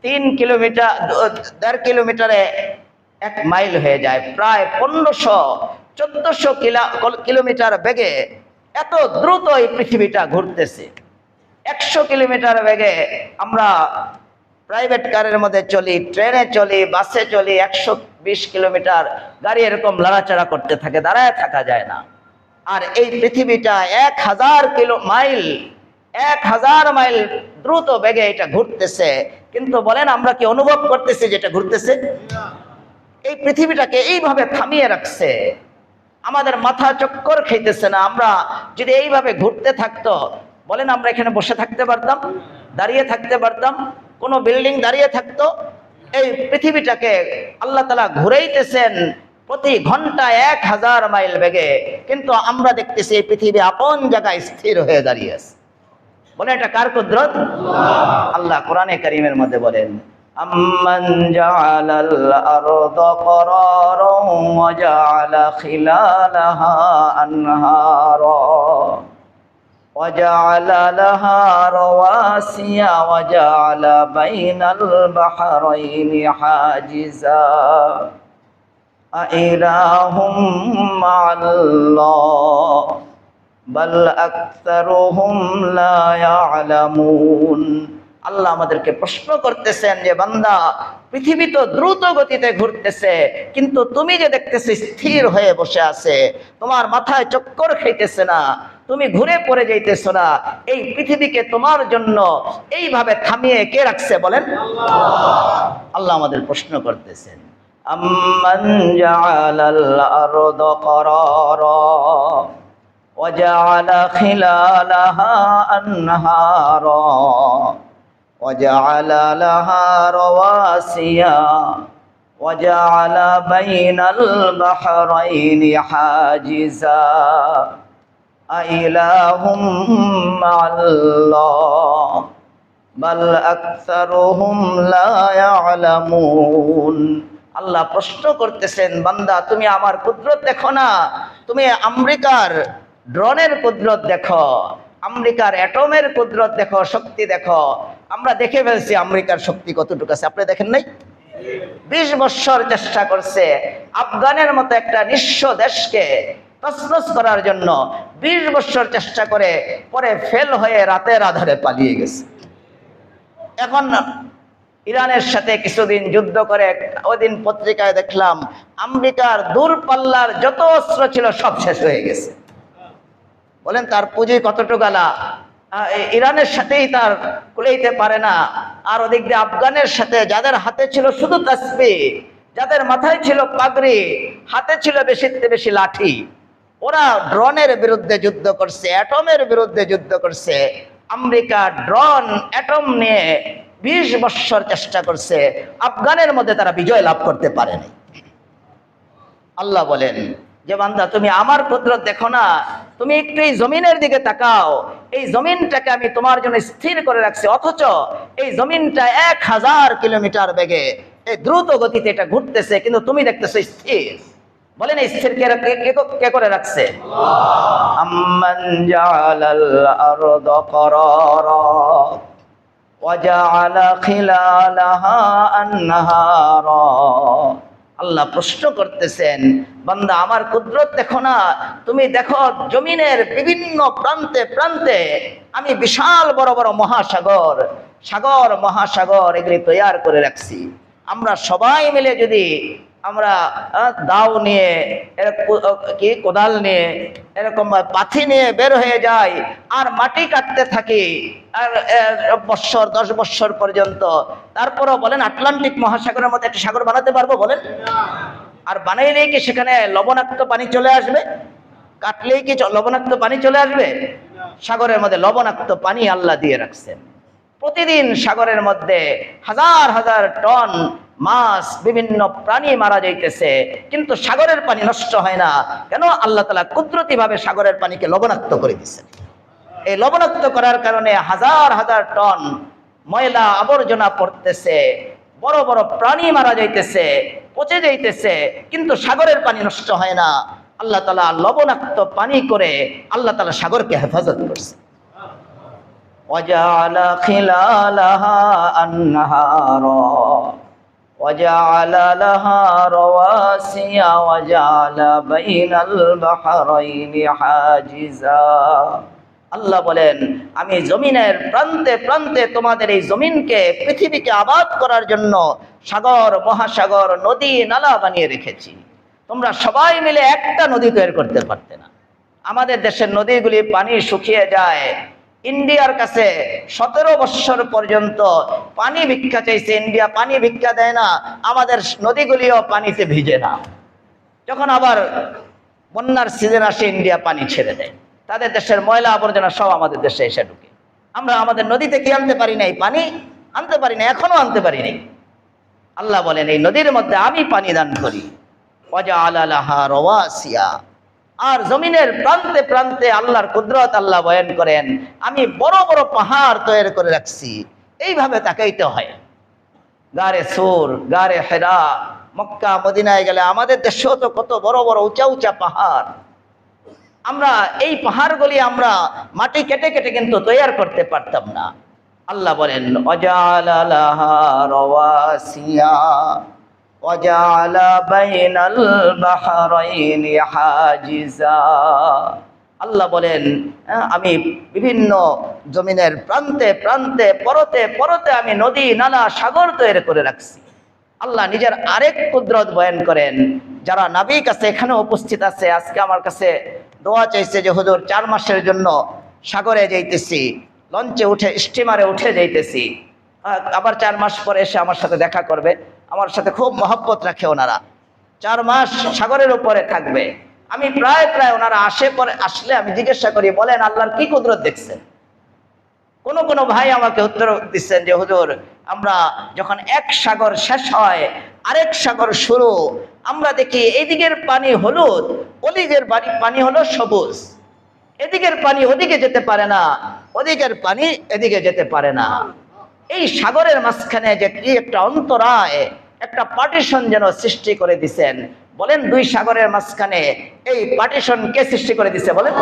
3 কিলোমিটার 1.5 কিলোমিটারে 1 মাইল হয়ে যায়, প্রায় 1500-1400 কিলোমিটার বেগে এত দ্রুত এই পৃথিবীটা ঘুরতেছে। 100 কিলোমিটার বেগে আমরা প্রাইভেট কারের মধ্যে চলি, ট্রেনে চলি, বাসে চলি, 120 কিলোমিটার গাড়ি এরকম লড়াচড়া করতে থাকে, দাঁড়ায় থাকা যায় না। আর এই পৃথিবীটা 1000 মাইল দ্রুত বেগে এটা ঘুরতেছে। কিন্তু বলেন আমরা কি অনুভব করতেছি যেটা ঘুরতেছে? এই পৃথিবীটাকে এইভাবে থামিয়ে রাখছে, আমাদের মাথা চক্কর খাইতেছে না। আমরা যদি এইভাবে ঘুরতে থাকতো, বলেন আমরা এখানে বসে থাকতে পারতাম? দাঁড়িয়ে থাকতে পারতাম? কোন বিল্ডিং দাঁড়িয়ে থাকতো? এই পৃথিবীটাকে আল্লাহ তাআলা ঘুরাইতেছেন প্রতি ঘন্টায় 1000 মাইল বেগে, কিন্তু আমরা দেখতেছি এই পৃথিবী আপন জায়গায় স্থির হয়ে দাঁড়িয়ে আছে। বলে এটা কার কুদরত? আল্লাহ কোরআনে কারীমের মধ্যে বলেন আম্মান জাআলাল আরদা করারান ওয়া জাআলা খিলালাহা আনহারা ওয়া জাআলা লাহা রাওয়াসিয়া ওয়া জাআলা বাইনাল বাহরাইনি হাজিজা আইলাহুম মা'আল্লাহ বাল আকতারুহুম লা ইয়ালামুন। আল্লাহ আমাদেরকে প্রশ্ন করতেছেন যে বান্দা পৃথিবী তো দ্রুত গতিতে ঘুরতেছে, কিন্তু তুমি যে দেখতেছি স্থির হয়ে বসে আছে, তোমার মাথায় চক্কর খাইতেছে না, তুমি ঘুরে পড়ে যাইতেছো না, এই পৃথিবীকে তোমার জন্য এইভাবে থামিয়ে কে রাখছে বলেন? আল্লাহ আমাদের প্রশ্ন করতেছেন আম্মান জাআলাল আরদা করারা وجعل خلالها أنهارا وجعل لها رواسي وجعل بين البحرين حاجزا أإله مع الله بل أكثرهم لا يعلمون। আল্লাহ প্রশ্ন করতেছেন বান্দা তুমি আমার কুদরত দেখো না? তুমি আমেরিকার ড্রোনের কুদরত দেখো, আমেরিকার অ্যাটমের কুদরত দেখো, শক্তি দেখো। আমরা দেখে ফেলছি আমেরিকার শক্তি কতটুকু আছে, আপনি দেখেন নাই? 20 বছর চেষ্টা করছে আফগানের মতো একটা নিঃস্ব দেশকে তছনছ করার জন্য, 20 বছর চেষ্টা করে পরে ফেল হয়ে রাতের আধারে পালিয়ে গেছে। এখন ইরানের সাথে কিছুদিন যুদ্ধ করে ওইদিন পত্রিকায় দেখলাম আমেরিকার দূরপাল্লার যত অস্ত্র ছিল সব শেষ হয়ে গেছে। বলেন তার পুঁজি কতটুকু গালা, ইরানের সাথেই তার কুলাইতে পারে না। আর ওদিক দিয়ে আফগানের সাথে যাদের হাতে ছিল শুধু তাসবিহ, যাদের মাথায় ছিল পাগড়ি, হাতে ছিল বেশিতে বেশি লাঠি, ওরা ড্রোনের বিরুদ্ধে যুদ্ধ করছে, অ্যাটমের বিরুদ্ধে যুদ্ধ করছে। আমেরিকা ড্রোন অ্যাটম নিয়ে 20 বছর চেষ্টা করছে, আফগানের মধ্যে তারা বিজয় লাভ করতে পারেনি। আল্লাহ বলেন যে বান্দা তুমি আমার কুদরত দেখো না, তুমি একটু এই জমিনের দিকে তাকাও, এই জমিনটাকে আমি তোমার জন্য স্থির করে রাখছি, অথচ এই জমিনটা 1000 কিলোমিটার বেগে এই দ্রুত গতিতে এটা ঘুরতেছে, কিন্তু তুমি দেখতেছো স্থির। বলেন এই স্থির কে করে রাখছে? আম্মান জাআলাল আরদা করারা ওয়া জাআলা খিলালাহা আনহারা। আল্লাহ প্রশ্ন করতেছেন, বান্দা আমার কুদরত দেখো না, তুমি দেখো জমিনের বিভিন্ন প্রান্তে প্রান্তে আমি বিশাল বড় বড় মহাসাগর, সাগর মহাসাগর এগুলি তৈরি করে রাখছি। আমরা সবাই মিলে যদি আমরা দাও নিয়ে কি কোদাল নিয়ে এরকম পাথি নিয়ে বের হয়ে যাই আর মাটি কাটতে থাকি আর 10 বছর পর্যন্ত, তারপরও বলেন আটলান্টিক মহাসাগরের মধ্যে একটা সাগর বানাতে পারবো? বলেন। আর বানাইলেই কি সেখানে লবণাক্ত পানি চলে আসবে? কাটলেই কি লবণাক্ত পানি চলে আসবে? সাগরের মধ্যে লবণাক্ত পানি আল্লাহ দিয়ে রাখছেন। প্রতিদিন সাগরের মধ্যে হাজার হাজার টন মাছ, বিভিন্ন প্রাণী মারা যাইতেছে, কিন্তু সাগরের পানি নষ্ট হয় না কেন? আল্লাহ তাআলা কুদরতি ভাবে সাগরের পানিকে লবণাক্ত করে দিচ্ছেন। এই লবণাক্ত করার কারণে হাজার হাজার টন ময়লা আবর্জনা পড়তেছে, বড় বড় প্রাণী মারা যাইতেছে, পচে যাইতেছে, কিন্তু সাগরের পানি নষ্ট হয় না। আল্লাহ তাআলা লবণাক্ত পানি করে আল্লাহ তাআলা সাগরকে হেফাজত করছে। وجعل خلالها أنهارا وجعل لها رواسي وجعل بين البحرين حاجزا। আল্লাহ বলেন আমি জমিনের প্রান্তে প্রান্তে তোমাদের এই জমিনকে, পৃথিবীকে আবাদ করার জন্য সাগর মহাসাগর নদী নালা বানিয়ে রেখেছি। তোমরা সবাই মিলে একটা নদী তৈরি করতে পারতে না। আমাদের দেশের নদীগুলি পানি শুকিয়ে যায়। ইন্ডিয়ার কাছে 17 বছর পর্যন্ত পানি ভিক্ষা চাইছে, ইন্ডিয়া পানি ভিক্ষা দেয় না, আমাদের নদীগুলিও পানিতে ভিজে না। যখন আবার বন্যার সিজন আসে ইন্ডিয়া পানি ছেড়ে দেয়, তাদের দেশের ময়লা আবর্জনা সব আমাদের দেশে এসে ঢুকে। আমরা আমাদের নদীতে কি আনতে পারি নাই? পানি আনতে পারি না, এখনো আনতে পারি নাই। আল্লাহ বলেন এই নদীর মধ্যে আমি পানি দান করি। ওয়াজআলা লাহা রাওয়াসিয়া, আর জমিনের প্রান্তে প্রান্তে আল্লাহর কুদরত আল্লাহ বয়ান করেন আমি বড় বড় পাহাড় তৈরি করে রাখছি। এইভাবে তাকাইতে হয়। গারে সুর, গারে হেরা, মক্কা মদিনায় গেলে আমাদের দেশেও তো কত বড় বড় উঁচা উঁচা পাহাড়। আমরা এই পাহাড়গুলি আমরা মাটি কেটে কেটে কিন্তু তৈরি করতে পারতাম না। আল্লাহ বলেন ওয়াজআলা লাহা রাওয়াসিয়া وَجَعَلَ بَيْنَ الْبَحْرَيْنِ حَاجِزًا। আল্লাহ বলেন আমি বিভিন্ন জমিনের প্রান্তে প্রান্তে পরতে পরতে আমি নদী নালা সাগর তৈরি করে রাখছি। আল্লাহ নিজের আরেক কুদরত বয়ান করেন। যারা নবী কাছে এখানে উপস্থিত আছে, আজকে আমার কাছে দোয়া চাইছে যে হুজুর 4 মাসের জন্য সাগরে যাইতেছি, লঞ্চে উঠে স্টিমারে উঠে যাইতেছি, আবার 4 মাস পরে এসে আমার সাথে দেখা করবে। আমার সাথে খুব মহব্বত রাখে ওনারা, 4 মাস সাগরের উপরে থাকবে। আমি প্রায় ওনারা আসলে আমি জিজ্ঞাসা করি বলেন আল্লাহর কি কুদরত দেখছেন? কোন ভাই আমাকে উত্তর দিচ্ছেন যে হুজুর আমরা যখন এক সাগর শেষ হয় আরেক সাগর শুরু, আমরা দেখি এইদিকের পানি হলুদ, ওদিকের পানি হলো সবুজ, এদিকের পানি ওদিকে যেতে পারে না, ওদিকের পানি এদিকে যেতে পারে না। এই সাগরের মাঝখানে যে কি একটা অন্তরায়, একটা পার্টিশন যেন সৃষ্টি করে দিছেন। বলেন 2 সাগরের মাঝখানে এই পার্টিশন কে সৃষ্টি করে দিছে? বলেন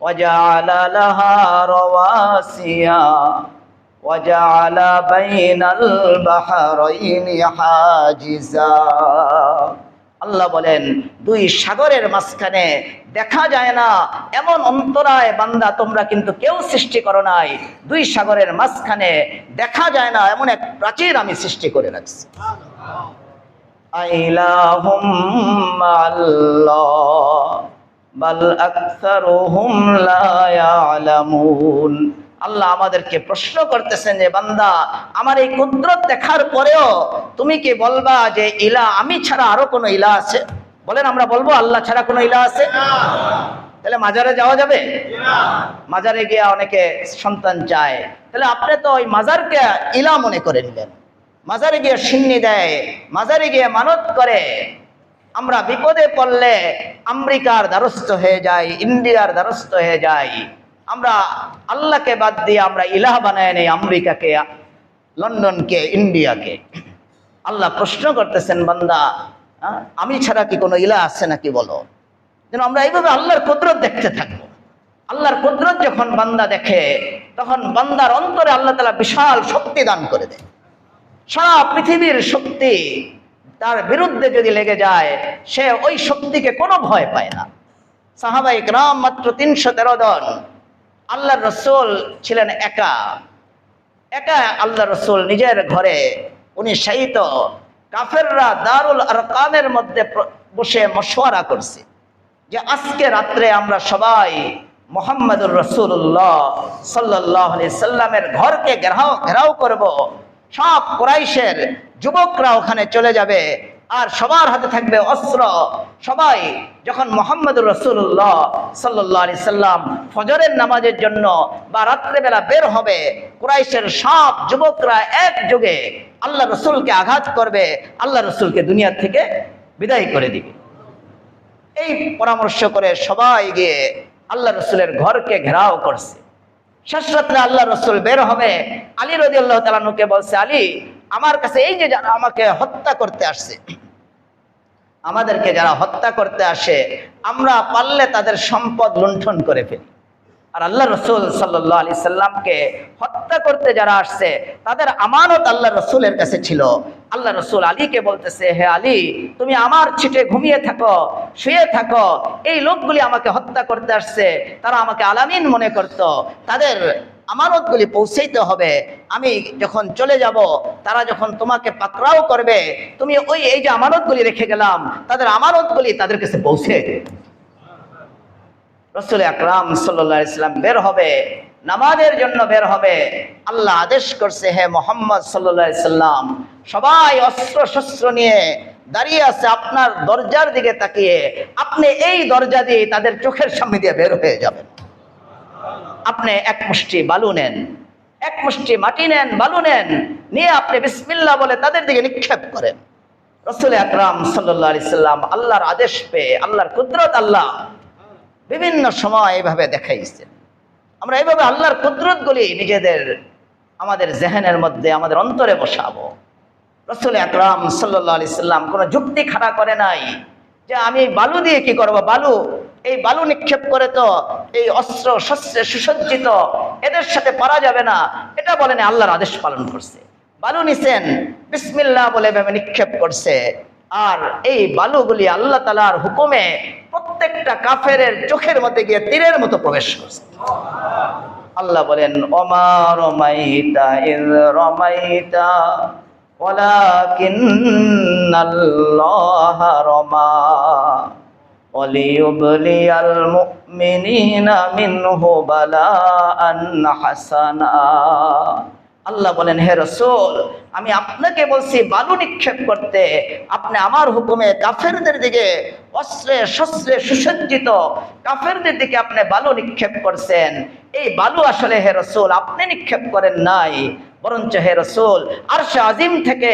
ওয়াজআলা লাহা রাওয়াসিয়া ওয়াজআলা বাইনাল বাহরাইনি হাজিজা। আল্লাহ বলেন দুই সাগরের মাঝখানে দেখা যায় না এমন অন্তরায় বান্দা তোমরা কিন্তু কেউ সৃষ্টি করো নাই। দুই সাগরের মাঝখানে দেখা যায় না এমন এক প্রাচীর আমি সৃষ্টি করে রাখছি। আইলাহুম মা'আল্লাহ বাল আকসারুহুম লা ইয়ালামুন। আল্লাহ আমাদেরকে প্রশ্ন করতেছেন যে বান্দা আমার এই কুদরত দেখার পরেও তুমি কি বলবা যে ইলা আমি ছাড়া আরো কোনো ইলা আছে? বলেন আমরা বলবো আল্লাহ ছাড়া কোনো ইলা আছে? তাহলে মাজারে যাওয়া যাবে? মাজারে গিয়ে অনেকে সন্তান চায়, তাহলে আপনি তো ওই মাজারকে ইলা মনে করে নিলেন। মাজারে গিয়ে সিন্নি দেয়, মাজারে গিয়ে মানত করে। আমরা বিপদে পড়লে আমেরিকার দ্বারস্থ হয়ে যাই, ইন্ডিয়ার দ্বারস্থ হয়ে যাই। আমরা আল্লাহকে বাদ দিয়ে আমরা ইলাহ বানায় নেই আমেরিকাকে, লন্ডনকে, ইন্ডিয়াকে। আল্লাহ প্রশ্ন করতেছেন বান্দা আমি ছাড়া কি কোনো ইলাহ আছে নাকি বলো? যেন আমরা এইভাবে আল্লাহর কুদরত দেখতে থাকবো। আল্লাহর কুদরত যখন বান্দা দেখে তখন বান্দার অন্তরে আল্লাহ তাআলা বিশাল শক্তি দান করে দেয়। সারা পৃথিবীর শক্তি তার বিরুদ্ধে যদি লেগে যায় সে ওই শক্তিকে কোনো ভয় পায় না। সাহাবা ইকরাম মাত্র 313 জন। আল্লাহর রাসূল ছিলেন একা একা। আল্লাহর রাসূল নিজের ঘরে উনি শায়িত। কাফেররা দারুল আরকামের মধ্যে বসে মশওয়ারা করছে যে আজকে রাত্রে আমরা সবাই মুহাম্মদুর রাসূলুল্লাহ সাল্লাল্লাহু আলাইহি সাল্লামের ঘরকে ঘেরাও করব। সব কুরাইশের যুবকরা ওখানে চলে যাবে আর সবার হাতে থাকবে অস্ত্র। সবাই যখন মুহাম্মদুর রাসূলুল্লাহ সাল্লাল্লাহু আলাইহি সাল্লাম ফজরের নামাজের জন্য বা রাত্রেবেলা বের হবে, কুরাইশের সব যুবকরা একযোগে আল্লাহ রাসূলকে আঘাত করবে, আল্লাহ রাসূলকে দুনিয়া থেকে বিদায় করে দিবে। এই পরামর্শ করে সবাই গিয়ে আল্লাহ রাসূলের ঘরকে ঘেরাও করছে। শেষ রাত্রে আল্লাহ রাসূল বের হবে, আলী রাদিয়াল্লাহু তাআলা আনহুকে বলছে, আলী আমার কাছে এই যে যারা আমাকে হত্যা করতে আসছে, আমাদেরকে যারা হত্যা করতে আসে আমরা পারলে তাদের সম্পদ লুণ্ঠন করে ফেলি। আর আল্লাহ রাসূল সাল্লাল্লাহু আলাইহি সাল্লামকে হত্যা করতে যারা আসছে তাদের আমানত আল্লাহ রাসূলের কাছে ছিল। আল্লাহ রাসূল আলীকে বলতেছে, হে আলী তুমি আমার ছিটে ঘুমিয়ে থাকো, শুয়ে থাকো। এই লোকগুলি আমাকে হত্যা করতে আসছে, তারা আমাকে আলামিন মনে করত, তাদের আমানতগুলি পৌঁছাইতে হবে। আমি যখন চলে যাব তারা যখন তোমাকে পাকড়াও করবে তুমি ওই এই যে আমানতগুলি রেখে গেলাম তাদের আমানতগুলি তাদের কাছে পৌঁছে দেবে। রাসূল আকরাম সাল্লাল্লাহু আলাইহি সাল্লাম বের হবে, নামাজের জন্য বের হবে। আল্লাহ আদেশ করছে, হে মুহাম্মদ সাল্লাল্লাহু আলাইহি সাল্লাম সবাই অস্ত্র শস্ত্র নিয়ে দাঁড়িয়ে আছে আপনার দরজার দিকে তাকিয়ে। আপনি এই দরজা দিয়ে তাদের চোখের সামনে দিয়ে বের হয়ে যাবেন। আপনি এক মুষ্টি বালু নেন, এক মুষ্টি মাটি নেন, বালু নেন, নিয়ে আপনি বিসমিল্লাহ বলে তাদের দিকে নিক্ষেপ করেন। রাসূল আকরাম সাল্লাল্লাহু আলাইহি সাল্লাম আল্লাহর আদেশ পেয়ে, আল্লাহর কুদরত আল্লাহ বিভিন্ন সময় এইভাবে দেখাইছেন। আমরা এইভাবে আল্লাহর কুদরতগুলি নিজেদের আমাদের জেহেনের মধ্যে আমাদের অন্তরে বসাবো। রাসূল আকরাম সাল্লাল্লাহু আলাইহি সাল্লাম কোনো যুক্তি খাড়া করে নাই যে আমি বালু দিয়ে কি করব, বালু এই বালু নিক্ষেপ করে তো এই অস্ত্র শস্ত্রে সুসজ্জিত, এদের সাথে পারা যাবে না, এটা বলেন আল্লাহর আদেশ পালন করছে। বালু নিছেন, বিসমিল্লাহ বলে ভেবে নিক্ষেপ করছে। আর এই বালুগুলি আল্লাহ তাআলার হুকুমে প্রত্যেকটা কাফেরের চোখের মধ্যে গিয়ে তীরের মতো প্রবেশ করছে। আল্লাহ বলেন, ওমা রমাইতা ইয রমাইতা ওয়ালাকিন্নাল্লাহা রমা ওয়ালিয়ুবলিয়াল মুমিনিনা মিনহু বালাআন হাসানা। আল্লাহ বলেন, হে রাসূল আমি আপনাকে বলছি বালু নিক্ষেপ করতে, আপনি আমার হুকুমে কাফেরদের দিকে অস্ত্রে শস্ত্রে সুসজ্জিত কাফেরদের দিকে আপনি বালু নিক্ষেপ করছেন। এই বালু আসলে হে রাসূল আপনি নিক্ষেপ করেন নাই, বরঞ্চ হে রাসূল আরশে আজিম থেকে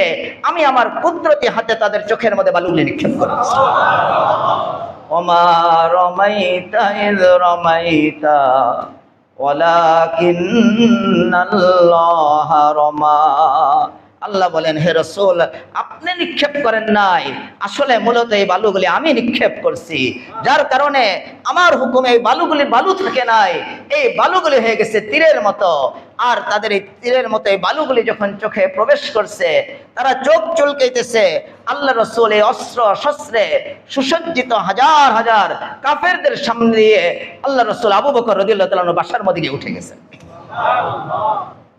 আমি আমার কুদরতি হাতে তাদের চোখের মধ্যে বালুগুলি নিক্ষেপ করেছি। ওমা রমাইতা ইয রমাইতা ওয়ালাকিন্নাল্লাহা রমা। আল্লাহ বলেন, হে রাসূল, আপনি নিক্ষেপ করেন নাই, আসলে মূলত এই বালুগুলি আমি নিক্ষেপ করছি, যার কারণে আমার হুকুমে এই বালুগুলি বালু থাকে নাই, এই বালুগুলি হয়ে গেছে তীরের মতো। আর তাদের এই তীরের মতো এই বালুগুলি যখন চোখে প্রবেশ করছে, তারা চোখ চুলকাইতেছে। আল্লাহ রাসূল এই অস্ত্র শস্ত্রে সুসজ্জিত হাজার হাজার কাফেরদের সামনে দিয়ে আল্লাহ রাসূল আবু বকর রাদিয়াল্লাহু তাআলা আনহু বাসার মধ্যে উঠে গেছেন।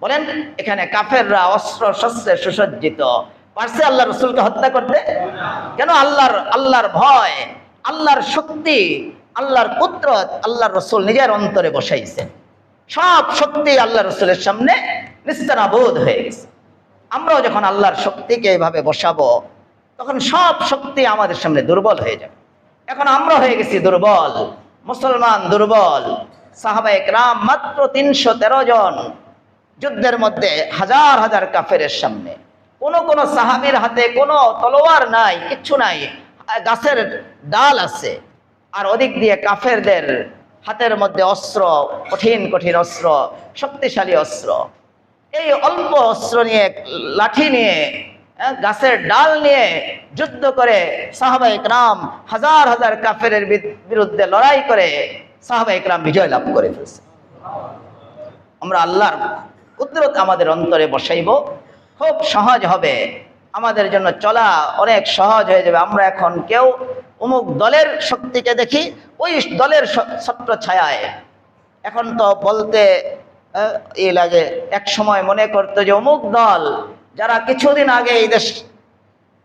বলেন, এখানে কাফেররা অস্ত্র শস্ত্রে সুসজ্জিত, পারছে আল্লাহ রাসূলকে হত্যা করতে? কেন? আল্লাহর ভয়, আল্লাহর শক্তি, আল্লাহর কুদরত আল্লাহর রাসূল নিজের অন্তরে বসাইছেন। সব শক্তি আল্লাহ রাসূলের সামনে নিস্তানাবুদ হয়ে গেছে। আমরাও যখন আল্লাহর শক্তিকে এইভাবে বসাবো, তখন সব শক্তি আমাদের সামনে দুর্বল হয়ে যাবে। এখন আমরা হয়ে গেছি দুর্বল, মুসলমান দুর্বল। সাহাবায়ে কেরাম মাত্র 313 জন যুদ্ধের মধ্যে হাজার হাজার কাফেরের সামনে। কোন সাহাবীর হাতে কোনো তলোয়ার নাই, কিচ্ছু নাই, গাছের ডাল আছে। আর ওদিক দিয়ে কাফেরদের হাতের মধ্যে অস্ত্র, কঠিন কঠিন অস্ত্র, শক্তিশালী অস্ত্র। এই অল্প অস্ত্র নিয়ে, লাঠি নিয়ে, গাছের ডাল নিয়ে যুদ্ধ করে সাহাবায়ে কেরাম হাজার হাজার কাফেরের বিরুদ্ধে লড়াই করে সাহাবায়ে কেরাম বিজয় লাভ করে ফেলছে। আমরা আল্লাহর কুদরত আমাদের অন্তরে বসাইব, খুব সহজ হবে, আমাদের জন্য চলা অনেক সহজ হয়ে যাবে। আমরা এখন কেউ অমুক দলের শক্তিকে দেখি, ওই দলের ছত্র ছায়ায়। এখন তো বলতে এই লাগে, এক সময় মনে করতো যে অমুক দল যারা কিছুদিন আগে এই দেশ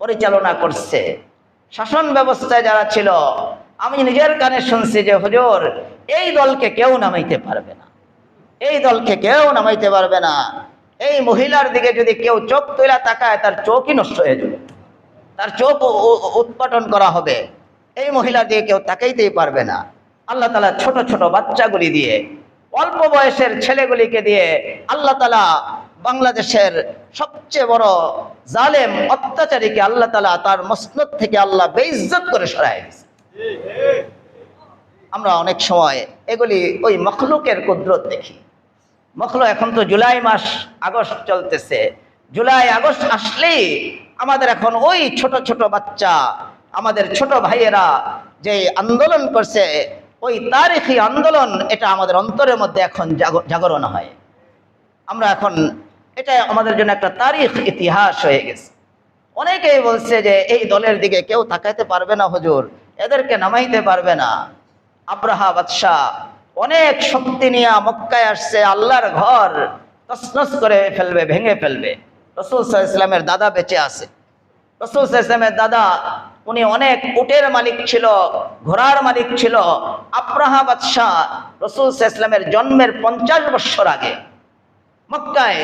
পরিচালনা করছে, শাসন ব্যবস্থায় যারা ছিল, আমি নিজের কানে শুনছি যে হুজুর, এই দলকে কেউ নামাইতে পারবে না, এই দলকে কেউ নামাইতে পারবে না। এই মহিলার দিকে যদি কেউ চোখ তুলে তাকায়, তার চোখই নষ্ট হয়ে যাবে, তার চোখ উৎপাটন করা হবে। এই মহিলার দিকে কেউ তাকাইতেই পারবে না। আল্লাহ তাআলা ছোট ছোট বাচ্চাগুলি দিয়ে, অল্প বয়সের ছেলেগুলিকে দিয়ে আল্লাহ তাআলা বাংলাদেশের সবচেয়ে বড় জালেম অত্যাচারীকে আল্লাহ তাআলা তার মসনদ থেকে আল্লাহ বেইজ্জত করে সরাই দিয়েছে। আমরা অনেক সময় এগুলি ওই মখলুকের কুদরত দেখি। মখলুক, এখন তো জুলাই মাস, আগস্ট চলতেছে, জুলাই আগস্ট আসলেই আমাদের এখন ওই ছোট ছোট বাচ্চা, আমাদের ছোট ভাইয়েরা যে আন্দোলন করছে, ওই তারিখী আন্দোলন, এটা আমাদের অন্তরের মধ্যে এখন জাগরণ হয়। আমরা এখন, এটা আমাদের জন্য একটা তারিখ, ইতিহাস হয়ে গেছে। অনেকেই বলছে যে এই দলের দিকে কেউ তাকাইতে পারবে না হুজুর, এদেরকে নামাইতে পারবে না। আব্রাহা বাদশাহ অনেক শক্তি নিয়ে মক্কায় আসছে, আল্লাহর ঘর তছনছ করে ফেলবে, ভেঙে ফেলবে। রাসূল সাল্লাল্লাহু আলাইহি ওয়াসাল্লামের দাদা বেঁচে আছে। রাসূল সাল্লাল্লাহু আলাইহি ওয়াসাল্লামের দাদা, উনি অনেক উটের মালিক ছিল, ঘোড়ার মালিক ছিল। আব্রাহা বাদশাহ রাসূল সাল্লাল্লাহু আলাইহি ওয়াসাল্লামের জন্মের 50 বছর আগে মক্কায়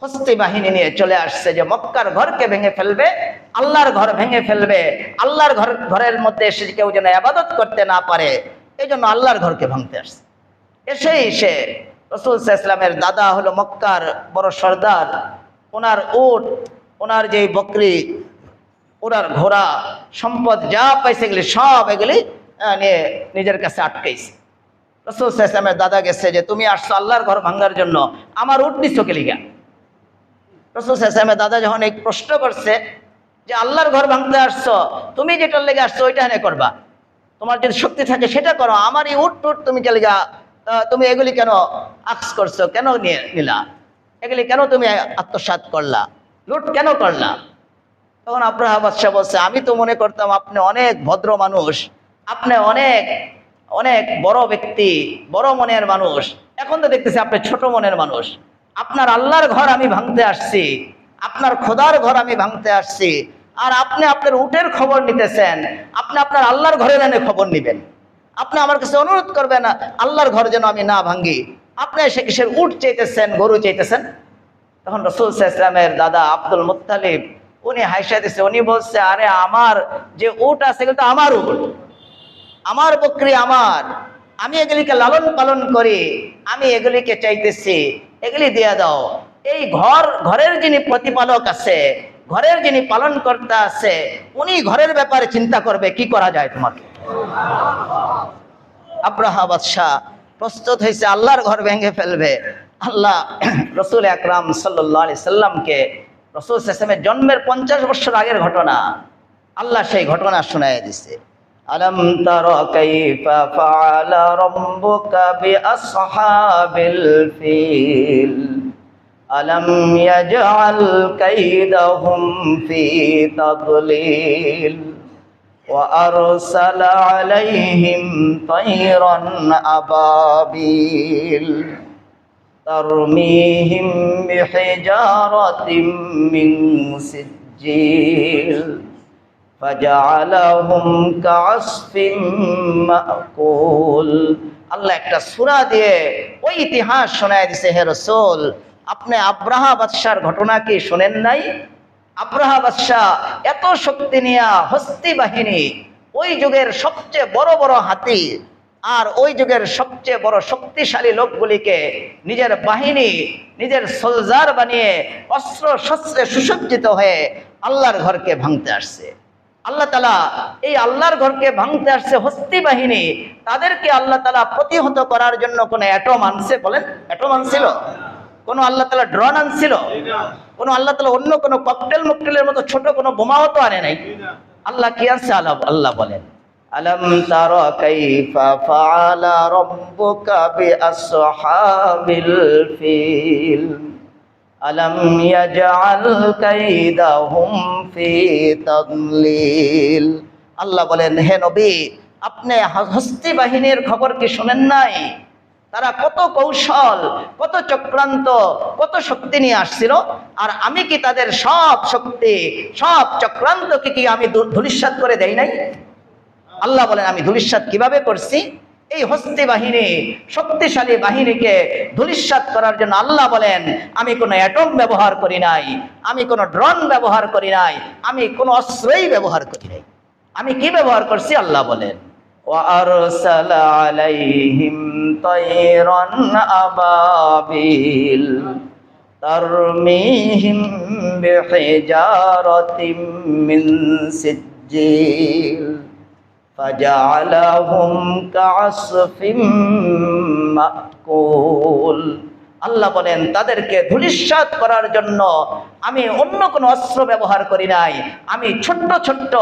হস্তি বাহিনী নিয়ে চলে আসছে যে মক্কার ঘরকে ভেঙে ফেলবে, আল্লাহর ঘর ভেঙে ফেলবে, আল্লাহর ঘরের মধ্যে এসে কেউ যেন ইবাদত করতে না পারে, এই জন্য আল্লাহর ঘরকে ভাঙতে আসছে। এসে রাসূল সাল্লাল্লাহু আলাইহি ওয়াসাল্লামের দাদা হলো মক্কার বড় সর্দার, ওনার উট, ওনার যে বকরি, ওনার ঘোড়া, সম্পদ যা পাইছে এগুলি সব এগুলি নিয়ে নিজের কাছে আটকাইছে। রাসূল সাল্লাল্লাহু আলাইহি ওয়াসাল্লামের দাদা গেছে যে তুমি আসছো আল্লাহর ঘর ভাঙার জন্য, আমার উট নিচ্ছ কে লিগা? রাসূল সাল্লাল্লাহু আলাইহি ওয়াসাল্লামের দাদা যখন এই প্রশ্ন করছে যে আল্লাহর ঘর ভাঙতে আসছো, তুমি যেটার লেগে আসছো ওইটা এনে করবা, তোমার যদি শক্তি থাকে সেটা করো, আমার এই উট টুট তুমি কে লিগা, তুমি এগুলি কেন আক্স করছো, কেন নিলা, এগুলি কেন তুমি আত্মসাৎ করলা, লুট কেন করলা? তখন আব্রাহা বাদশাহ বলছে, আমি তো মনে করতাম আপনি অনেক ভদ্র মানুষ, আপনি অনেক অনেক বড় ব্যক্তি, বড় মনের মানুষ, এখন তো দেখতেছি আপনি ছোট মনের মানুষ। আপনার আল্লাহর ঘর আমি ভাঙতে আসছি, আপনার খোদার ঘর আমি ভাঙতে আসছি, আর আপনি আপনার উটের খবর নিতেছেন। আপনি আপনার আল্লাহর ঘরের এনে খবর নিবেন, আপনি আমার কাছে অনুরোধ করবেন না আল্লাহর ঘর যেন আমি না ভাঙি, আপনি এসে কিসের উট চাইতেছেন, গরু চাইতেছেন? তখন রাসূল সাল্লাল্লাহু আলাইহি ওয়াসাল্লামের দাদা আব্দুল মুত্তালিব উনি হাসিয়া দিছে, উনি বলছে, আরে আমার যে উট আছে এগুলো তো আমার উট, আমার বকরি আমার, আমি এগুলিকে লালন পালন করি, আমি এগুলিকে চাইতেছি, এগুলি দিয়ে দাও। এই ঘরের যিনি প্রতিপালক আছে, ঘরের যিনি পালন কর্তা আছে, উনি ঘরের ব্যাপারে চিন্তা করবে কি করা যায় তোমাকে। আব্রাহা বাদশাহ প্রস্তুত হয়েছে, আল্লাহর ঘর ভেঙে ফেলবে। আল্লাহ রসুল আকরাম সাল্লাল্লাহু আলাইহি সাল্লামকে রসুল সাল্লামের জন্মের 50 বছর আগের ঘটনা আল্লাহ সেই ঘটনা শোনায় দিছে। আলম তারা কাইফা ফাআলা রাব্বুকা বিআসহাবিল ফিল আলম ইয়াজআল কাইদাহুম ফি তাদলিল ওয়া আরসালা আলাইহিম তায়রান আবাবিল তারমিহিম বিহিজারাতিম মিন সিজ্জিল ফাজআলাহুম কাআসফিম মাকুল। আল্লাহ একটা সূরা দিয়ে ওই ইতিহাস শোনায় দিছে, হে রাসূল আপনি আব্রাহা বাদশার ঘটনা কি শুনেন নাই? আব্রাহা বাদশাহ এত শক্তি নিয়া হস্তি বাহিনী, ওই যুগের সবচেয়ে বড় বড় হাতি আর ওই যুগের সবচেয়ে বড় শক্তিশালী লোকগুলিকে নিজের বাহিনী, নিজের সোলজার বানিয়ে অস্ত্র শস্ত্রে সুসজ্জিত হয়ে আল্লাহর ঘরকে ভাঙতে আসছে। আল্লাহ তাআলা এই আল্লাহর ঘরকে ভাঙতে আসছে হস্তি বাহিনী, তাদেরকে আল্লাহ তাআলা প্রতিহত করার জন্য কোন অ্যাটম আনছে? বলেন, অ্যাটম আনছিল? কোন আল্লাহ তাআলা ড্রোন আনছিল? কোন আল্লাহ তাআলা অন্য কোন ককটেল মুকটেলের মতো ছোট কোন বোমাও তো আনে নাই। আল্লাহ কি আনছে? আল্লাহ বলেন আলম তারা কাইফা ফাআলা রাব্বুকা বিআসহাবিল ফিল আলম ইয়াজআল কাইদাহুম ফি তাদলিল। আল্লাহ বলেন, হে নবী আপনি হস্তি বাহিনীর খবর কি শুনেন নাই? তারা কত কৌশল, কত চক্রান্ত, কত শক্তি নিয়ে আসছিল, আর আমি কি তাদের সব শক্তি, সব চক্রান্তকে কি আমি ধূলিসাৎ করে দেই নাই? আল্লাহ বলেন আমি ধূলিসাৎ কিভাবে করছি? এই হস্তি বাহিনী, শক্তিশালী বাহিনীকে ধূলিসাৎ করার জন্য আল্লাহ বলেন আমি কোনো অ্যাটম ব্যবহার করি নাই, আমি কোনো ড্রোন ব্যবহার করি নাই, আমি কোনো অস্ত্রই ব্যবহার করি নাই। আমি কি ব্যবহার করছি? আল্লাহ বলেন وَأَرْسَلَ عَلَيْهِمْ طَيْرًا أَبَابِيلَ تَرْمِيهِمْ بِحِجَارَةٍ مِّن سِجِّيلٍ فَجَعَلَهُمْ كَعَصْفٍ مَّأْكُولٍ। আল্লাহ বলেন তাদেরকে ধূলিসাৎ করার জন্য আমি অন্য কোনো অস্ত্র ব্যবহার করি নাই, আমি ছোট্ট ছোট্ট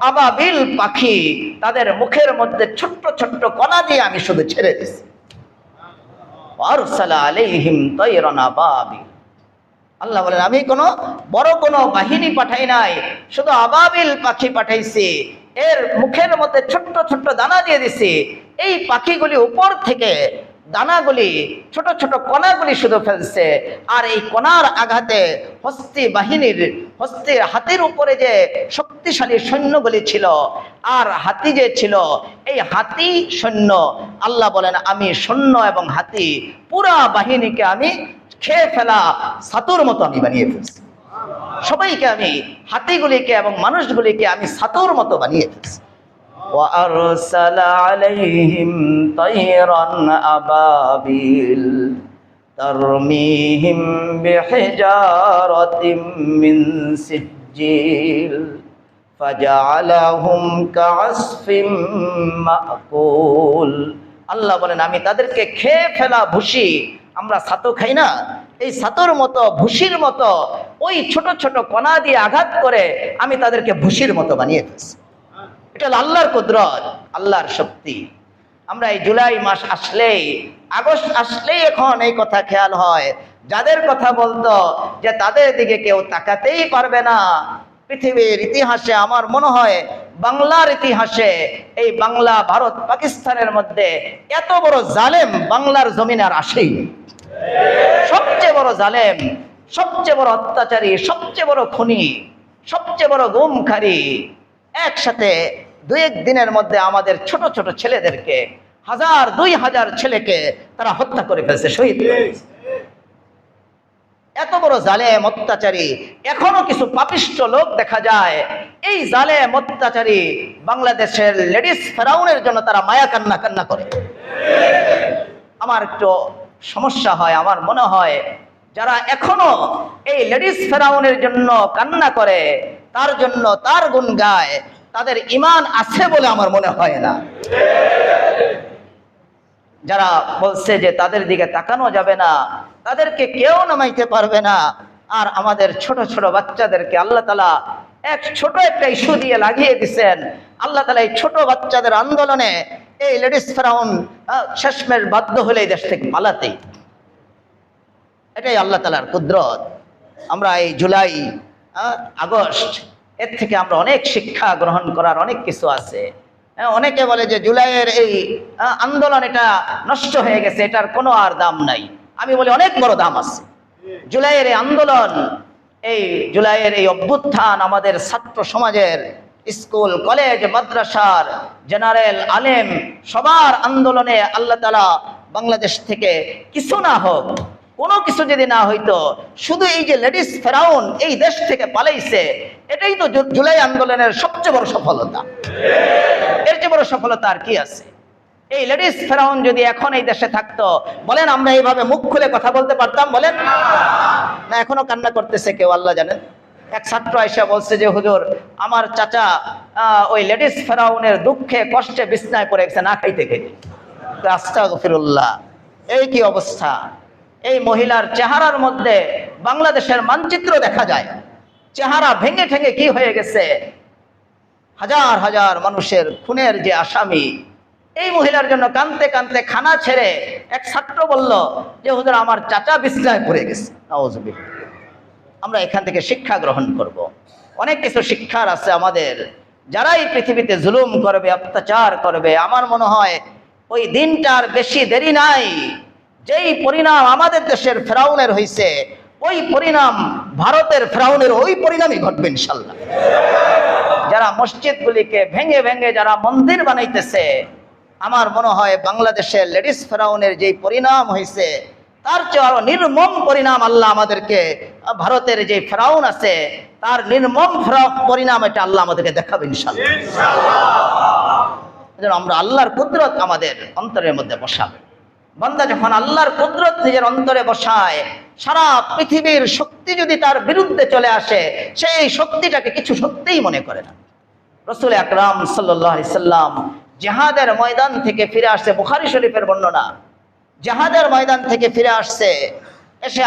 আবাবিল পাখি, তাদের মুখের মধ্যে ছোট্ট ছোট্ট কণা দিয়ে আমি শুধু ছেড়ে দিয়েছি। আরসালা আলাইহিম তায়রান আবাবিল। আল্লাহ বলেন আমি কোনো বড় কোনো বাহিনী পাঠাই নাই, শুধু আবাবিল পাখি পাঠাইছি, এর মুখের মধ্যে ছোট্ট ছোট্ট দানা দিয়ে দিছি। এই পাখিগুলি উপর থেকে দানাগুলি, ছোট ছোট কণাগুলি শুধু ফেলছে, আর এই কণার আঘাতে হস্তির হাতির উপরে যে শক্তিশালী সৈন্যগুলি ছিল আর হাতি যে ছিল, এই হাতি সৈন্য, আল্লাহ বলেন আমি সৈন্য এবং হাতি পুরা বাহিনীকে আমি খেয়ে ফেলা ছাতুর মতো আমি বানিয়ে ফেলছি। সবাইকে আমি, হাতিগুলিকে এবং মানুষগুলিকে আমি ছাতুর মতো বানিয়ে ফেলছি। وَأَرْسَلَ عَلَيْهِمْ طَيْرًا أَبَابِيلَ تَرْمِيهِمْ بِحِجَارَةٍ مِّن سِجِّيلٍ فَجَعَلَهُمْ كَعَصْفٍ مَّأْكُولٍ। আল্লাহ বলেন আমি তাদেরকে খেয়ে ফেলা ভুসি, আমরা ছাতু খাই না, এই ছাতুর মতো, ভুসির মতো ওই ছোট ছোট কণা দিয়ে আঘাত করে আমি তাদেরকে ভুসির মতো বানিয়ে ফেলছি। এটা আল্লাহর কুদরত, আল্লাহর শক্তি। আমরা এই জুলাই মাস আসলেই, আগস্ট আসলেই এখন এই কথা খেয়াল হয়, যাদের কথা বলতো যে তাদের দিকে কেউ তাকাতেই পারবে না, পৃথিবীর ইতিহাসে আমার মনে হয় বাংলার ইতিহাসে এই বাংলা, ভারত, পাকিস্তানের মধ্যে এত বড় জালেম বাংলার জমিনে আর আসেই। সবচেয়ে বড় জালেম, সবচেয়ে বড় অত্যাচারী, সবচেয়ে বড় খুনি, সবচেয়ে বড় গুমখারি একসাথে 2-1 দিনের মধ্যে আমাদের ছোট ছোট ছেলেদেরকে, 1000-2000 ছেলেকে তারা হত্যা করে ফেলছে, শহীদ করে ফেলছে। এত বড় জালেম অত্যাচারী, এখনো কিছু পাপিষ্ঠ লোক দেখা যায় এই জালেম অত্যাচারী বাংলাদেশের লেডিস ফেরাউনের জন্য তারা মায়া কান্না করে। আমার একটু সমস্যা হয়, আমার মনে হয় যারা এখনো এই লেডিস ফেরাউনের জন্য কান্না করে, তার জন্য তার গুণ গায়, তাদের ঈমান আছে বলে আমার মনে হয় না। যারা বলছে যে তাদের দিকে তাকানো যাবে না, তাদেরকে কেউ নামাইতে পারবে না। আর আমাদের ছোট ছোট বাচ্চাদেরকে আল্লাহ তাআলা ছোট একটা ইস্যু দিয়ে লাগিয়ে দিচ্ছেন। আল্লাহ তাআলা এই ছোট বাচ্চাদের আন্দোলনে এই লেডিস ফেরাউন শেষমেশ বাধ্য হলে এই দেশ থেকে পালাতে। এটাই আল্লাহ তাআলার কুদরত। আমরা এই জুলাই আগস্ট এর থেকে আমরা অনেক শিক্ষা গ্রহণ করার অনেক কিছু আছে। অনেকে বলে যে জুলাইয়ের এই আন্দোলন এটা নষ্ট হয়ে গেছে, এটার কোনো আর দাম নাই। আমি বলি অনেক বড় দাম আছে। জুলাইয়ের এই আন্দোলন, এই জুলাইয়ের এই অভ্যুত্থান আমাদের ছাত্র সমাজের, স্কুল কলেজ মাদ্রাসার, জেনারেল আলেম সবার আন্দোলনে আল্লাহ তাআলা বাংলাদেশ থেকে কিছু না হোক, কোনো কিছু যদি না হইতো, শুধু এই যে লেডিস ফেরাউন এই দেশ থেকে পালাইছে, এটাই তো জুলাই আন্দোলনের সবচেয়ে বড় সফলতা। এর চেয়ে বড় সফলতা আর কি আছে? এই লেডিস ফেরাউন যদি এখন এই দেশে থাকতো, বলেন আমরা এইভাবে মুখ খুলে কথা বলতে পারতাম? বলেন না। এখনো কান্না করতেছে কেউ, আল্লাহ জানেন। এক ছাত্র আয়সা বলছে যে হুজুর, আমার চাচা ওই লেডিস ফেরাউনের দুঃখে কষ্টে বিছনায় পড়ে গেছে না খাইতে খেতে। আস্তাগফিরুল্লাহ, এই কি অবস্থা! এই মহিলার চেহারার মধ্যে বাংলাদেশের মানচিত্র দেখা যায়। চেহারা ভেঙে ঠেঙে কি হয়ে গেছে। হাজার হাজার মানুষের খুনের যে আসামি, এই মহিলার জন্য কাঁদতে কাঁদতে খানা ছেড়ে এক ছাত্র বলল যে হুজুর আমার চাচা বিছনায় পড়ে গেছে। নাউজুবিল্লাহ। আমরা এখান থেকে শিক্ষা গ্রহণ করব। অনেক কিছু শিক্ষার আছে আমাদের। যারা এই পৃথিবীতে জুলুম করবে, অত্যাচার করবে, আমার মনে হয় ওই দিনটার বেশি দেরি নাই। যেই পরিণাম আমাদের দেশের ফেরাউনের হয়েছে, ওই পরিণাম ভারতের ফেরাউনের ওই পরিণামই ঘটবে ইনশাল্লাহ। যারা মসজিদগুলিকে ভেঙে ভেঙে যারা মন্দির বানাইতেছে, আমার মনে হয় বাংলাদেশের লেডিস ফেরাউনের যেই পরিণাম হয়েছে, তার চেয়ে আরো নির্মম পরিণাম আল্লাহ আমাদেরকে, ভারতের যে ফেরাউন আছে তার নির্মম পরিণাম এটা আল্লাহ আমাদেরকে দেখাবে ইনশাল্লাহ। আমরা আল্লাহর কুদরত আমাদের অন্তরের মধ্যে বসাবে। বান্দা যখন আল্লাহর কুদরত নিজের অন্তরে বসায়, সারা পৃথিবীর শক্তি যদি তার বিরুদ্ধে চলে আসে, সেই শক্তিটাকে কিছু সত্যিই মনে করে না। রাসূল আকরাম সাল্লাল্লাহু আলাইহি সাল্লাম জিহাদের ময়দান থেকে ফিরে আসছে, বুখারী শরীফের বর্ণনা। জিহাদের ময়দান থেকে ফিরে আসছে, এসে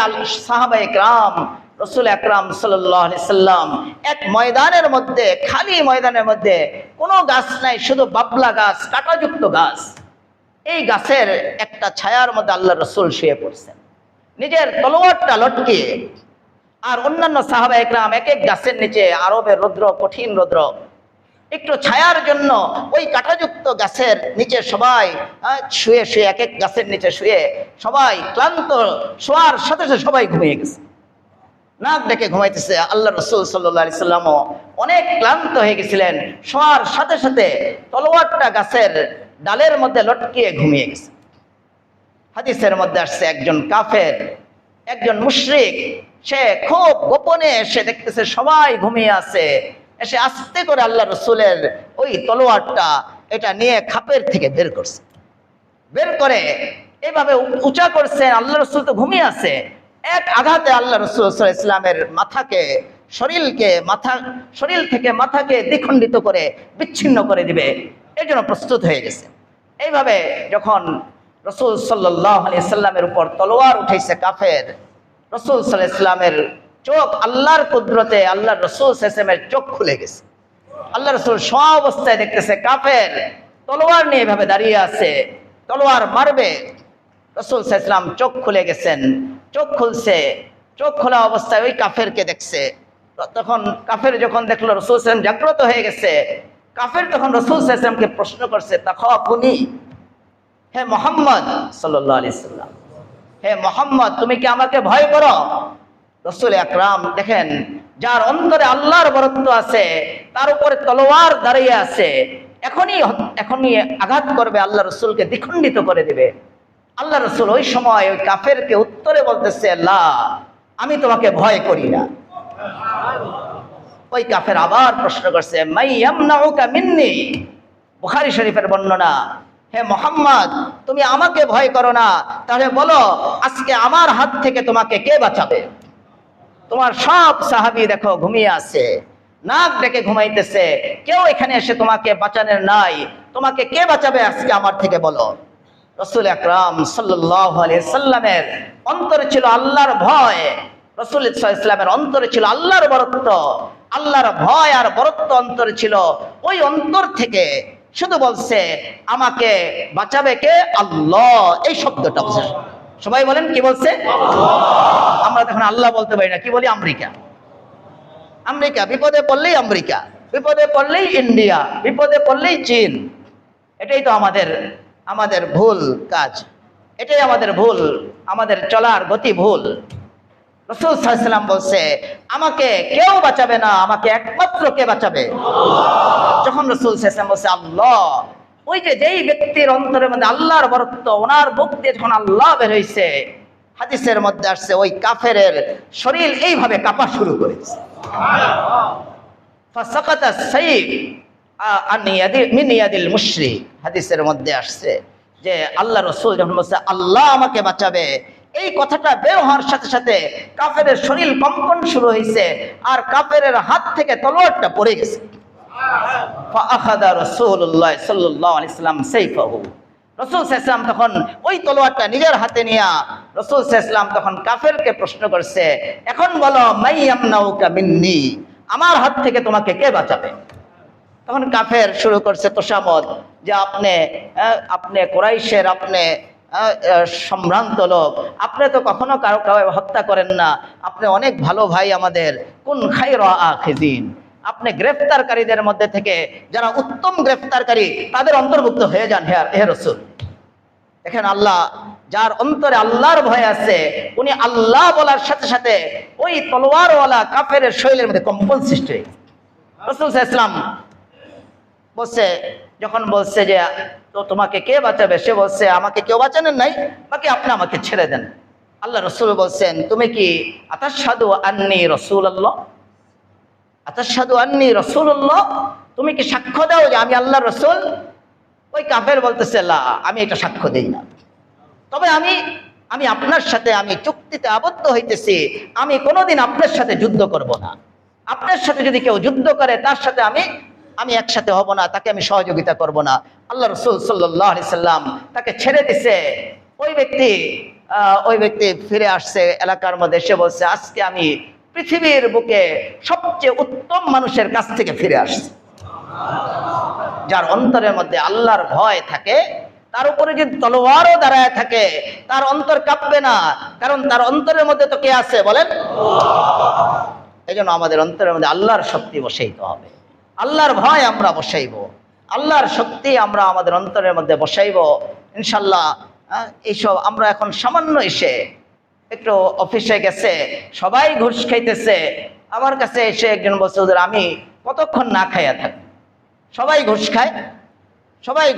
সাহাবায়ে কেরাম রাসূল আকরাম সাল্লাল্লাহু আলাইহি সাল্লাম এক ময়দানের মধ্যে, খালি ময়দানের মধ্যে কোনো গাছ নাই, শুধু বাবলা গাছ, কাঁটাযুক্ত গাছ। এই গাছের একটা ছায়ার মধ্যে আল্লাহ রসুল শুয়ে পড়ছেন, নিজের তলোয়ারটা লটকিয়ে। আর অন্যান্য সাহাবায়ে কেরাম এক এক গাছের নিচে, আরবের রৌদ্র, কঠিন রৌদ্র, একটু ছায়ার জন্য ওই কাঁটাযুক্ত গাছের নিচে সবাই শুয়ে শুয়ে, এক এক গাছের নিচে শুয়ে সবাই ক্লান্ত, শোয়ার সাথে সাথে সবাই ঘুমিয়ে গেছে, নাক ডেকে ঘুমাইতেছে। আল্লাহ রসুল সাল্লাল্লাহু আলাইহি সাল্লামও অনেক ক্লান্ত হয়ে গেছিলেন, শোয়ার সাথে সাথে তলোয়ারটা গাছের ডালের মধ্যে লটকিয়ে ঘুমিয়ে গেছে। হাদিসের মধ্যে আসছে একজন কাফের, একজন মুশরিক, সে খুব গোপনে এসে দেখতেছে সবাই ঘুমিয়ে আছে, এসে আস্তে করে আল্লাহ রসুলের ওই তলোয়ারটা এটা নিয়ে খাপের থেকে বের করছে। বের করে এইভাবে উঁচা করছে, আল্লাহ রসুল তো ঘুমিয়ে আছে। এক আঘাতে আল্লাহ রসুল সাল্লাল্লাহু আলাইহি ওয়াসাল্লামের মাথাকে, শরীর থেকে মাথাকে দ্বিখণ্ডিত করে বিচ্ছিন্ন করে দিবে, এই জন্য প্রস্তুত হয়ে গেছে। এইভাবে যখন রাসূল সাল্লাল্লাহু আলাইহি ওয়াসাল্লামের উপর তলোয়ার উঠাইছে কাফের, রাসূল সাল্লাল্লাহু আলাইহি ওয়াসাল্লামের চোখ আল্লাহর কুদরতে আল্লাহ রসুল সাল্লাল্লাহু চোখ খুলে গেছে। আল্লাহ রসুল শোয়া অবস্থায় দেখতেছে কাফের তলোয়ার নিয়ে এভাবে দাঁড়িয়ে আছে, তলোয়ার মারবে। রসুল সাল্লাল্লাহু চোখ খুলে গেছেন, চোখ খুলছে, চোখ খোলা অবস্থায় ওই কাফেরকে দেখছে। তখন কাফের যখন দেখলো রসুল সাল্লাল্লাহু জাগ্রত হয়ে গেছে, কাফের তখন রসুল সাল্লাল্লাহু প্রশ্ন করছে, তাখাফুনি, হে মুহাম্মদ সাল্লাল্লাহু আলাইহি সাল্লাম, হে মুহাম্মদ তুমি কি আমাকে ভয় করো? রাসূল আকরাম দেখেন, যার অন্তরে আল্লাহর বরত্ব আছে, তার উপরে তলোয়ার দাঁড়িয়ে আছে, এখনই আঘাত করবে, আল্লাহ রসুলকে দ্বিখণ্ডিত করে দিবে। আল্লাহ রসুল ওই সময় ওই কাফেরকে উত্তরে বলতেছে, আল্লাহ আমি তোমাকে ভয় করি না। ওই কাফের আবার প্রশ্ন করছে, মাই ইয়ামনাউকা মিন্নি, বুখারী শরীফের বর্ণনা, হে মুহাম্মদ তুমি আমাকে ভয় করো না, তাহলে বলো আজকে আমার হাত থেকে তোমাকে কে বাঁচাবে? তোমার সব সাহাবী দেখো ঘুমিয়ে আছে, নাক ডেকে ঘুমাইতেছে, কেউ এখানে এসে তোমাকে বাঁচানোর নাই, তোমাকে কে বাঁচাবে আজকে আমার থেকে বলো? রাসূল আকরাম সাল্লাল্লাহু আলাইহি সাল্লামের অন্তরে ছিল আল্লাহর ভয়, রাসূল সাল্লাল্লাহু আলাইহি সাল্লামের অন্তরে ছিল আল্লাহর বরত্ব, আল্লাহর ভয় আর বরত্ব অন্তরে ছিল। ওই অন্তর থেকে শুধু বলছে আমাকে বাঁচাবে কে? আল্লাহ। এই শব্দটা বলছে। সবাই বলেন কি বলছে? আমরা তখন আল্লাহ বলতে পারি না, কি বলি? আমেরিকা। আমেরিকা বিপদে পড়লেই আমেরিকা, বিপদে পড়লেই ইন্ডিয়া, বিপদে পড়লেই চীন। এটাই তো আমাদের ভুল কাজ, এটাই আমাদের ভুল, আমাদের চলার গতি ভুল। রাসূল সাল্লাল্লাহু আলাইহি ওয়াসাল্লাম বলছে আমাকে কেউ বাঁচাবে না, আমাকে একমাত্র কে বাঁচাবে? যখন রাসূল সাল্লাল্লাহু আলাইহি ওয়াসাল্লাম বলছে আল্লাহ, ওই যে যেই ব্যক্তির অন্তরের মধ্যে আল্লাহর বরত্ব, ওনার বুক দিয়ে যখন আল্লাহ বের হইছে, হাদিসের মধ্যে আসছে ওই কাফেরের শরীর এইভাবে কাঁপা শুরু করেছে। ফাসাকাতা সাইফ মিন ইয়াদিল মুশরিক, হাদিসের মধ্যে আসছে যে আল্লাহ রাসূল যখন বলছে আল্লাহ আমাকে বাঁচাবে, এই কথাটা বের হওয়ার সাথে সাথে কাফেরের শরীর কম্পন শুরু হয়েছে, আর কাফেরের হাত থেকে তলোয়ারটা পড়ে গেছে। ফাআখাযা রাসূলুল্লাহ সাল্লাল্লাহু আলাইহি ওয়াসাল্লাম সাইফাহু, রাসূল সাল্লাল্লাহু আলাইহি ওয়াসাল্লাম তখন ওই তলোয়ারটা নিজের হাতে নিয়ে রাসূল সাল্লাল্লাহু আলাইহি ওয়াসাল্লাম তখন কাফেরকে প্রশ্ন করছে, এখন বলো মাইয়ামনাউকা মিন্নি, আমার হাত থেকে তোমাকে কে বাঁচাবে? তখন কাফের শুরু করছে তোষামত যে আপনি কুরাইশের, আপনি সম্ভ্রান্ত লোক, আপনি তো কখনো কারো হত্যা করেন না, আপনি অনেক ভালো ভাই আমাদের। কুন খায়রা আখিজিন, আপনি গ্রেফতারকারীদের মধ্যে থেকে যারা উত্তম গ্রেফতারকারী তাদের অন্তর্ভুক্ত হয়ে যান হে রাসূল। দেখেন আল্লাহ, যার অন্তরে আল্লাহর ভয় আছে, উনি আল্লাহ বলার সাথে সাথে ওই তলোয়ারওয়ালা কাফের শরীরের মধ্যে কম্পন সৃষ্টি হয়েছে। রাসূল সাল্লাল্লাহু আলাইহি ওয়াসাল্লাম বলছে, যখন বলছে যে তো তোমাকে কে বাঁচাবে, সে বলছে আমাকে কেউ বাঁচানোর নাই, বাকি আপনি আমাকে ছেড়ে দেন। আল্লাহ রাসূল বলছেন তুমি কি আতাশহাদু আন্নী রাসূলুল্লাহ, আতাশহাদু আন্নী রাসূলুল্লাহ, তুমি কি সাক্ষ্য দাও যে আমি আল্লাহর রাসূল? ওই কাফের বলতেছে লা, আমি এটা সাক্ষ্য দেই না, তবে আমি আপনার সাথে আমি চুক্তিতে আবদ্ধ হইতেছি, আমি কোনোদিন আপনার সাথে যুদ্ধ করব না। আপনার সাথে যদি কেউ যুদ্ধ করে তার সাথে আমি একসাথে হব না, তাকে আমি সহযোগিতা করব না। আল্লাহ রাসূল সাল্লাল্লাহু আলাইহি সাল্লাম তাকে ছেড়ে দিছে। ওই ব্যক্তি ফিরে আসছে এলাকার মধ্যে, এসে বলছে আজকে আমি পৃথিবীর বুকে সবচেয়ে উত্তম মানুষের কাছ থেকে ফিরে আসছি। যার অন্তরের মধ্যে আল্লাহর ভয় থাকে, তার উপরে যদি তলোয়ারও দাঁড়ায় থাকে তার অন্তর কাঁপবে না, কারণ তার অন্তরের মধ্যে তো কে আছে বলেন? এই জন্য আমাদের অন্তরের মধ্যে আল্লাহর শক্তি বসাইতে হবে, আল্লাহর ভয় আমরা বসাইব, আল্লাহর শক্তি আমরা আমাদের অন্তরের মধ্যে বসাইব ইনশাল্লাহ। এইসব আমরা এখন সামান্য এসে একটু অফিসে গেছে, সবাই ঘুষ খাইতেছে, আমার কাছে এসে একজন বলছে হুজুর আমি কতক্ষণ না খাইয়া থাকবো? সবাই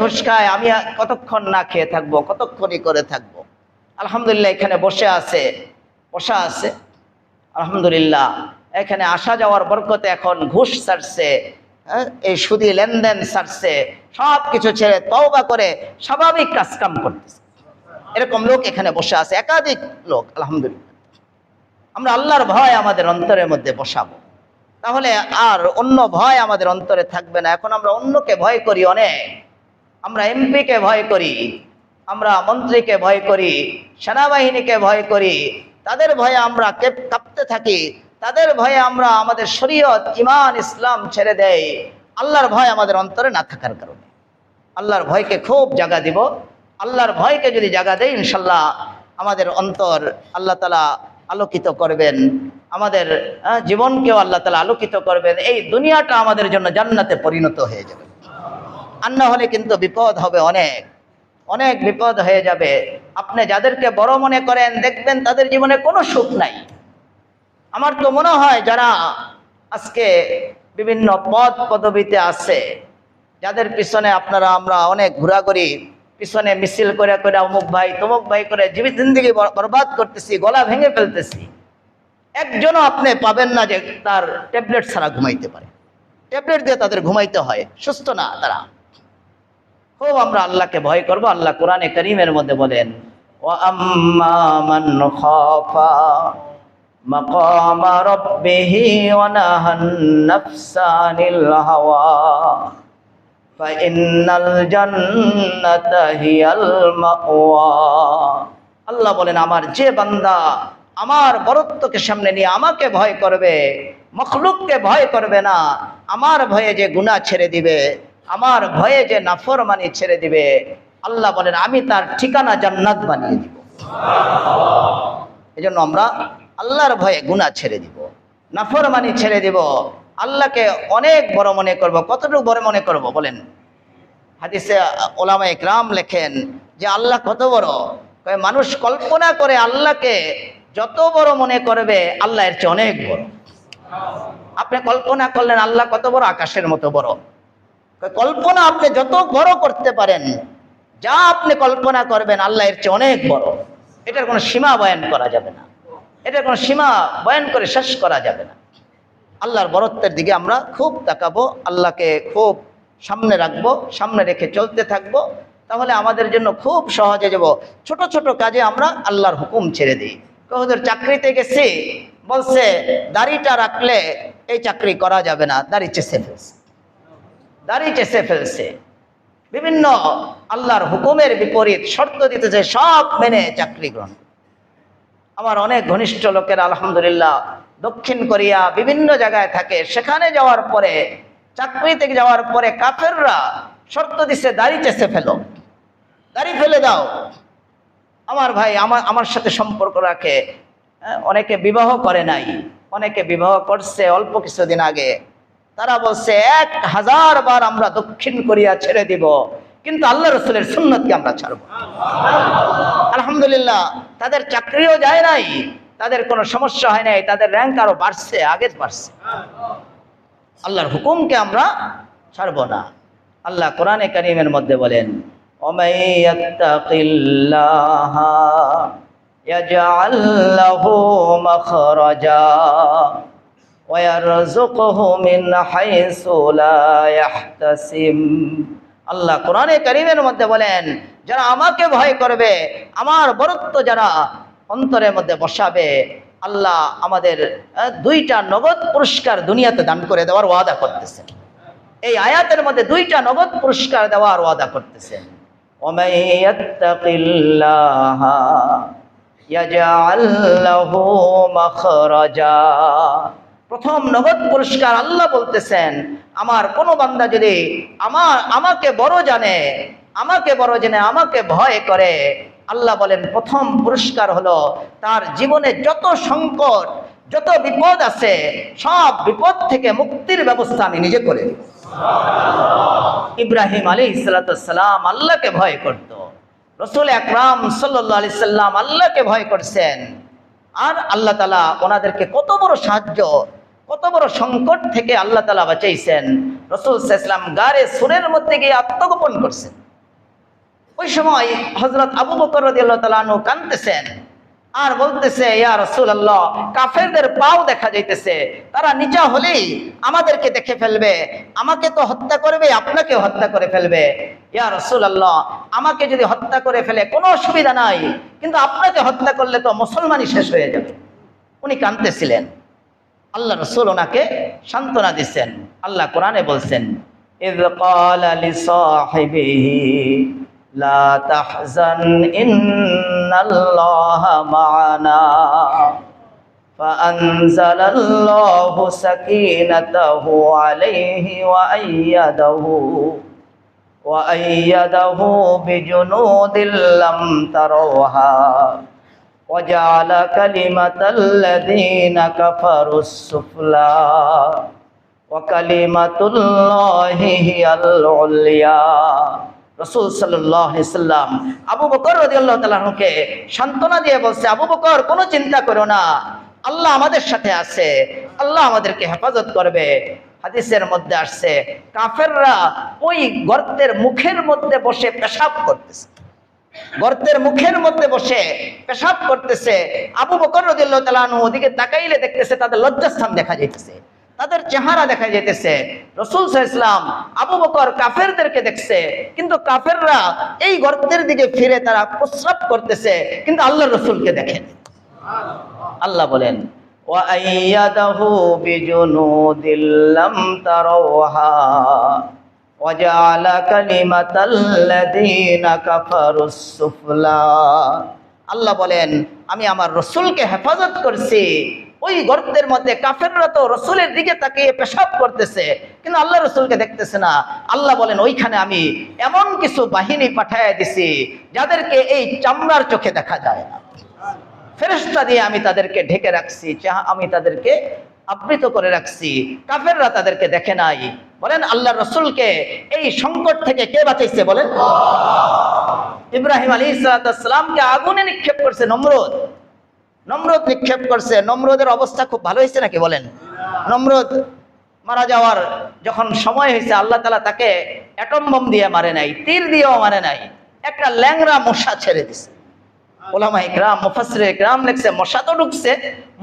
ঘুষ খায়, আমি কতক্ষণ না খেয়ে থাকবো, কতক্ষণই করে থাকবো? আলহামদুলিল্লাহ এখানে বসা আছে আলহামদুলিল্লাহ, এখানে আসা যাওয়ার বরকতে এখন ঘুষ ছাড়ছে, এই সুদি লেনদেন ছাড়ছে, সব কিছু ছেড়ে তওবা করে স্বাভাবিক কাজকাম করতেছে। এরকম লোক এখানে বসে আছে, একাধিক লোক আলহামদুলিল্লাহ। আমরা আল্লাহর ভয় আমাদের অন্তরের মধ্যে বসাবো, তাহলে আর অন্য ভয় আমাদের অন্তরে থাকবে না। এখন আমরা অন্যকে ভয় করি অনেক, আমরা এমপিকে ভয় করি, আমরা মন্ত্রীকে ভয় করি, সেনাবাহিনীকে ভয় করি, তাদের ভয়ে আমরা কাঁপতে থাকি, তাদের ভয়ে আমরা আমাদের শরীয়ত, ঈমান, ইসলাম ছেড়ে দেই আল্লাহর ভয় আমাদের অন্তরে না থাকার কারণে। আল্লাহর ভয়কে খুব জায়গা দিব, আল্লাহর ভয়কে যদি জায়গা দেই ইনশাল্লাহ আমাদের অন্তর আল্লাহ তাআলা আলোকিত করবেন, আমাদের জীবনকেও আল্লাহ তাআলা আলোকিত করবেন, এই দুনিয়াটা আমাদের জন্য জান্নাতে পরিণত হয়ে যাবে। আর না হলে কিন্তু বিপদ হবে, অনেক বিপদ হয়ে যাবে। আপনি যাদেরকে বড় মনে করেন দেখবেন তাদের জীবনে কোনো সুখ নাই। আমার তো মনে হয় যারা আজকে বিভিন্ন পদ পদবিতে আছে, যাদের পিছনে আমরা অনেক ঘোরাঘুরি, পিছনে মিছিল করে অমুক ভাই তমুক ভাই করে জীবিত জিন্দেগি বরবাদ করতেছি, গলা ভেঙে ফেলতেছি, একজনও আপনি পাবেন না যে তার ট্যাবলেট ছাড়া ঘুমাইতে পারে। ট্যাবলেট দিয়ে তাদের ঘুমাইতে হয়, সুস্থ না তারা। খুব আমরা আল্লাহকে ভয় করব। আল্লাহ কোরআনে কারীমের মধ্যে বলেন ওয়া আম্মা মান খাফা মাকামা রাব্বিহি ওয়া নাহান নাফসা আনিল হাওয়া ফাইন্নাল জান্নাতা হিয়াল মাওয়া। আল্লাহ বলেন, আমার যে বান্দা আমার বরত্বকে সামনে নিয়ে আমাকে ভয় করবে, মখলুককে ভয় করবে না, আমার ভয়ে যে গুনাহ ছেড়ে দিবে, আমার ভয়ে যে নাফরমানি ছেড়ে দিবে, আল্লাহ বলেন আমি তার ঠিকানা জান্নাত বানিয়ে দিব। এই জন্য আমরা আল্লাহর ভয়ে গুনাহ ছেড়ে দিব, নাফরমানি ছেড়ে দিব, আল্লাহকে অনেক বড় মনে করব। কতটুকু বড় মনে করব বলেন? হাদিসে ওলামা ইকরাম লেখেন যে আল্লাহ কত বড়, মানুষ কল্পনা করে আল্লাহকে যত বড় মনে করবে আল্লাহ এর চেয়ে অনেক বড়। আপনি কল্পনা করলেন আল্লাহ কত বড়, আকাশের মতো বড়। কল্পনা আপনি যত বড় করতে পারেন, যা আপনি কল্পনা করবেন আল্লাহ এর চেয়ে অনেক বড়। এটার কোনো সীমা বয়ান করা যাবে না, এটার কোনো সীমা বয়ান করে শেষ করা যাবে না। আল্লাহর বরত্বের দিকে আমরা খুব তাকাবো, আল্লাহকে খুব সামনে রাখবো, সামনে রেখে চলতে থাকবো, তাহলে আমাদের জন্য খুব সহজে যাব। ছোট ছোট কাজে আমরা আল্লাহর হুকুম ছেড়ে দিই। হুজুর চাকরিতে গেছি, বলছে দাড়িটা রাখলে এই চাকরি করা যাবে না, দাড়ি চেষে ফেলছে, বিভিন্ন আল্লাহর হুকুমের বিপরীত শর্ত দিতেছে, সব মেনে চাকরি গ্রহণ। আমার অনেক ঘনিষ্ঠ লোকের আলহামদুলিল্লাহ দক্ষিণ কোরিয়া বিভিন্ন জায়গায় থাকে, সেখানে যাওয়ার পরে, চাকরি থেকে যাওয়ার পরে কাফেররা শর্ত দিচ্ছে দাড়ি চেষে ফেলো, দাড়ি ফেলে দাও। আমার ভাই আমার সাথে সম্পর্ক রাখে, অনেকে বিবাহ করে নাই, অনেকে বিবাহ করছে অল্প কিছুদিন আগে। তারা বলছে 1000 বার আমরা দক্ষিণ কোরিয়া ছেড়ে দিব, কিন্তু আল্লাহ রসুলের সুন্নতকে আমরা ছাড়বো। আলহামদুলিল্লাহ তাদের চাকরিও যায় নাই, তাদের কোনো সমস্যা হয় নাই, তাদের র্যাঙ্ক আরো বাড়ছে, আগে বাড়ছে। আল্লাহর হুকুমকে আমরা ছাড়বো না। আল্লাহ কোরআনে কারীমের মধ্যে বলেন, ওমাইয়াত্তাকিল্লাহা ইয়াজআল লাহু মাখরাজা ওয়া ইয়ারযুকহু মিন হাইসু লা ইয়াহতাসিব। আল্লাহ কোরআনে কারীমের মধ্যে বলেন, যারা আমাকে ভয় করবে, আমার বরত্ব যারা অন্তরের মধ্যে বসাবে, আল্লাহ আমাদের 2টা নগদ পুরস্কার দুনিয়াতে দান করে দেওয়ার ওয়াদা করতেছেন। এই আয়াতের মধ্যে 2টা নগদ পুরস্কার দেওয়ার ওয়াদা করতেছেন। ওয়ামাইয়াত্তাকিল্লাহা ইয়াজআল লাহু মাখরাজা। প্রথম নগদ পুরস্কার আল্লাহ বলতেছেন, আমার কোন বান্দা যদি আমাকে বড় জানে, আমাকে ভয় করে, আল্লাহ বলেন প্রথম পুরস্কার হলো তার জীবনে যত সংকট, যত বিপদ আছে, সব বিপদ থেকে মুক্তির ব্যবস্থা আমি নিজে করে দিব। ইব্রাহিম আলাইহিস সালাম আল্লাহকে ভয় করত, রাসূল আকরাম সাল্লাল্লাহু আলাইহি সাল্লাম আল্লাহকে ভয় করছেন, আর আল্লাহ তাআলা ওনাদেরকে কত বড় সাহায্য, কত বড় সংকট থেকে আল্লাহ তাআলা বাঁচাইছেন। রাসূল সাল্লাল্লাহু আলাইহি সাল্লাম গারে সুরের মধ্যে গিয়ে আত্মগোপন করছেন। ওই সময় হযরত আবু বকর রাদিয়াল্লাহু তাআলা আনহু কাঁদতেছেন আর বলতেছে, ইয়া রাসূলুল্লাহ, কাফেরদের পাও দেখা যাইতেছে, তারা নিচা হলেই আমাদেরকে দেখে ফেলবে, আমাকে তো হত্যা করবে, আপনাকে হত্যা করে ফেলবে। ইয়া রাসূলুল্লাহ, আমাকে যদি হত্যা করে ফেলে কোনো অসুবিধা নাই, কিন্তু আপনাকে হত্যা করলে তো মুসলমানই শেষ হয়ে যাবে। উনি কাঁদতেছিলেন, আল্লাহ রাসূল ওনাকে সান্ত্বনা দিচ্ছেন। আল্লাহ কোরআনে বলছেন, ইয ক্বালা লিসাহিবিহি লা তাহজান ইন্নাল্লাহা মা'ানা ফাআনজালাল্লাহু সাকিনাতাহু আলাইহি ওয়া আইয়াদাহু বিজুনুদিল লাম তারাওহা ওয়া জা'আলা কালিমাতাল্লাযীনা কাফারুস সুফলা ওয়া কালিমাতুল্লাহি হিয়াল উলিয়া। রাসূল সাল্লাল্লাহু আলাইহি সাল্লাম আবু বকর রাদিয়াল্লাহু তাআলা আনহুকে সান্ত্বনা দিয়ে বলছে, আবু বকর কোনো চিন্তা করো না, আল্লাহ আমাদের সাথে আছে, আল্লাহ আমাদেরকে হেফাজত করবে। হাদিসের মধ্যে আসছে, কাফেররা ওই গর্তের মুখের মধ্যে বসে পেশাব করতেছে, গর্তের মুখের মধ্যে বসে পেশাব করতেছে। আবু বকর রাদিয়াল্লাহু তাআলা আনহু ওদিকে তাকাইলে দেখতেছে তাদের লজ্জাস্থান দেখা যাইতেছে, তাদের চেহারা দেখা যাইতেছে। রাসূল সাল্লাল্লাহু আলাইহি ওয়াসাল্লাম আবু বকর কাফেরদেরকে দেখছে, কিন্তু কাফেররা এই গর্তের দিকে ফিরে তারা প্রস্রাব করতেছে, কিন্তু আল্লাহর রাসূলকে দেখেন। আল্লাহ বলেন, ওয়া আইয়াদাহু বিজুনুদিল লাম তারাওহা ওয়াজআলা কালিমাতাল্লাযীনা কাফারুস সুফলা। আল্লাহ বলেন আমি আমার রসুলকে হেফাজত করছি। ওই গর্তের মধ্যে কাফেররা তো রসুলের দিকে তাকিয়ে পেশাব করতেছে, কিন্তু আল্লাহ রসুলকে দেখতেছে না। আল্লাহ বলেন ওইখানে আমি এমন কিছু বাহিনী পাঠাইয়া দিছি যাদেরকে এই চামড়ার চোখে দেখা যায় না। ফেরেশতা দিয়ে আমি তাদেরকে ঢেকে রাখছি, আমি তাদেরকে আবৃত করে রাখছি, কাফেররা তাদেরকে দেখে নাই। বলেন আল্লাহ রসুলকে এই সংকট থেকে কে বাঁচাইছে? বলেন ইব্রাহিম আলাইহিস সালামকে আগুনে নিক্ষেপ করছে নমরুদ। নমরুদ নিক্ষেপ করছে। নমরুদের অবস্থা খুব ভালো হয়েছে নাকি? বলেন নমরুদ মারা যাওয়ার যখন সময় হয়েছে, আল্লাহ তাআলা তাকে অ্যাটম বোম দিয়ে মারে নাই, তীর দিয়েও মারে নাই, একটা ল্যাংড়া মশা ছেড়ে দিছে। ওলামা ইকরাম মুফাসসির ইকরাম লিখছে মশা তো ঢুকছে,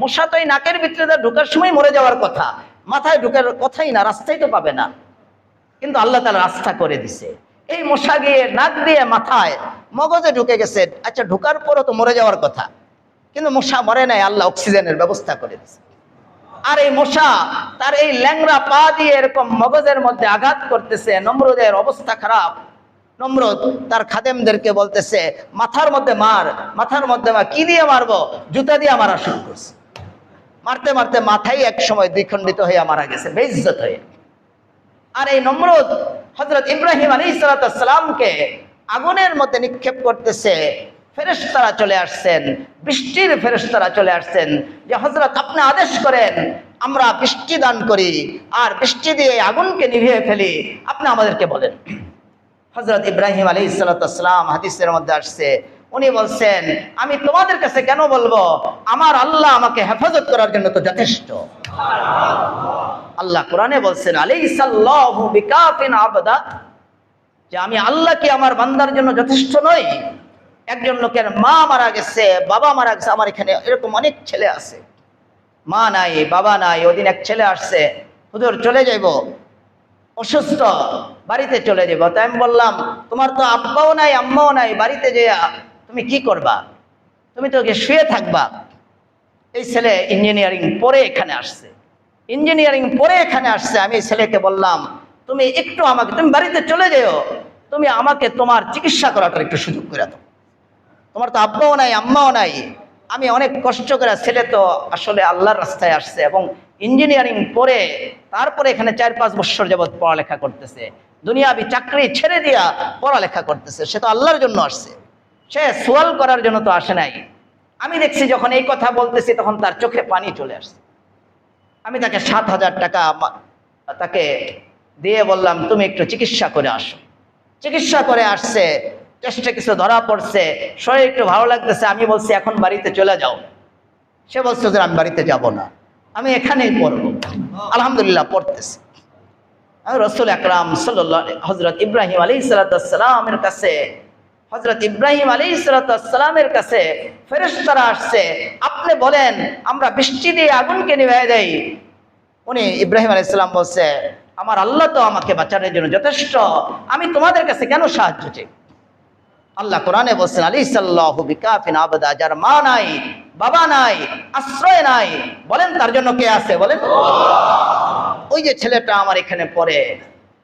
মশা তো এই নাকের ভিতরে ঢোকার সময় মরে যাওয়ার কথা, মাথায় ঢোকার কথাই না, রাস্তায় তো পাবে না, কিন্তু আল্লাহ তাআলা রাস্তা করে দিছে। এই মশা গিয়ে নাক দিয়ে মাথায় মগজে ঢুকে গেছে। আচ্ছা ঢোকার পরও তো মরে যাওয়ার কথা, কিন্তু মশা মরে নাই, আল্লাহ অক্সিজেনের ব্যবস্থা করে দিছে। আর এই মশা তার এই ল্যাংড়া পা দিয়ে এরকম মগজের মধ্যে আঘাত করতেছে। নমরুদের অবস্থা খারাপ। নমরুদ তার খাদেমদেরকে বলতেছে মাথার মধ্যে মার, মাথার মধ্যে মার। কি দিয়ে মারবো? জুতা দিয়ে মারা শুরু করছে। মারতে মারতে মাথায় এক সময় দ্বিখণ্ডিত হয়ে মারা গেছে, বেইজ্জত হয়ে। আর এই নমরুদ হযরত ইব্রাহিম আলাইহিস সালামকে আগুনের মধ্যে নিক্ষেপ করতেছে। ফেরেশতারা চলে আসছেন, বৃষ্টির ফেরেশতারা চলে আসছেন যে হযরত আপনি আদেশ করেন আমরা বৃষ্টি দান করি আর বৃষ্টি দিয়ে আগুনকে নিভিয়ে ফেলি, আপনি আমাদেরকে বলেন। হযরত ইব্রাহিম আলাইহিস সালাম হাদিসের মধ্যে আসছে, উনি বলছেন আমি তোমাদের কাছে কেন বলবো, আমার আল্লাহ আমাকে হেফাজত করার জন্য তো যথেষ্ট। আল্লাহ কোরআনে বলছেন আলাইসাল্লাহু বিকাফিন আবদা, যে আমি আল্লাহ কি আমার বান্দার জন্য যথেষ্ট নই? একজন লোকের মা মারা গেছে, বাবা মারা গেছে। আমার এখানে এরকম অনেক ছেলে আছে, মা নাই বাবা নাই। ওদিন এক ছেলে আসছে, হুজুর চলে যাইব, অসুস্থ, বাড়িতে চলে যাবো। তাই আমি বললাম তোমার তো আব্বাও নাই আম্মাও নাই, বাড়িতে যেয়া তুমি কি করবা? তুমি তো শুয়ে থাকবা। এই ছেলে ইঞ্জিনিয়ারিং পড়ে এখানে আসছে, ইঞ্জিনিয়ারিং পড়ে এখানে আসছে। আমি ছেলেকে বললাম তুমি একটু আমাকে, তুমি বাড়িতে চলে যেও, তুমি আমাকে তোমার চিকিৎসা করাটার একটু সুযোগ করে দাও। তোমার তো আব্বাও নাই আম্মাও নাই। আমি অনেক কষ্ট করে, ছেলে তো আসলে আল্লাহর রাস্তায় আসছে এবং ইঞ্জিনিয়ারিং পড়ে তারপরে এখানে 4-5 বছর যাবৎ পড়ালেখা করতেছে, দুনিয়াবি চাকরি ছেড়ে দিয়া পড়ালেখা করতেছে। সে তো আল্লাহর জন্য আসছে, সে সোয়াল করার জন্য তো আসে নাই। আমি দেখছি যখন এই কথা বলতেছি তখন তার চোখে পানি চলে আসছে। আমি তাকে 7,000 টাকা তাকে দিয়ে বললাম তুমি একটু চিকিৎসা করে আসো। চিকিৎসা করে আসছে, টেস্টে কিছু ধরা পড়ছে, শরীর একটু ভালো লাগতেছে। আমি বলছি এখন বাড়িতে চলে যাও। সে বলছে যে আমি বাড়িতে যাব না, আমি এখানেই পড়ব। আলহামদুলিল্লাহ পড়তেছি। রাসূল আকরাম সাল্লাল্লাহু আলাইহি হযরত ইব্রাহিম আলাইহিস সালামের কাছে, হযরত ইব্রাহিম আলাইহিস সালামের কাছে ফেরেশতারা আসছে, আপনি বলেন আমরা বৃষ্টি দিয়ে আগুনকে নিভিয়ে দেই। উনি ইব্রাহিম আলাইহিস সালাম বলছে আমার আল্লাহ তো আমাকে বাঁচানোর জন্য যথেষ্ট, আমি তোমাদের কাছে কেন সাহায্য চাই? আল্লাহ কোরআনে বলছেন আলাইসাল্লাহু বিকাফিন আবদা, যার মা নাই বাবা নাই আশ্রয় নাই, বলেন তার জন্য কে আছে? বলেন ওই যে ছেলেটা আমার এখানে পড়ে,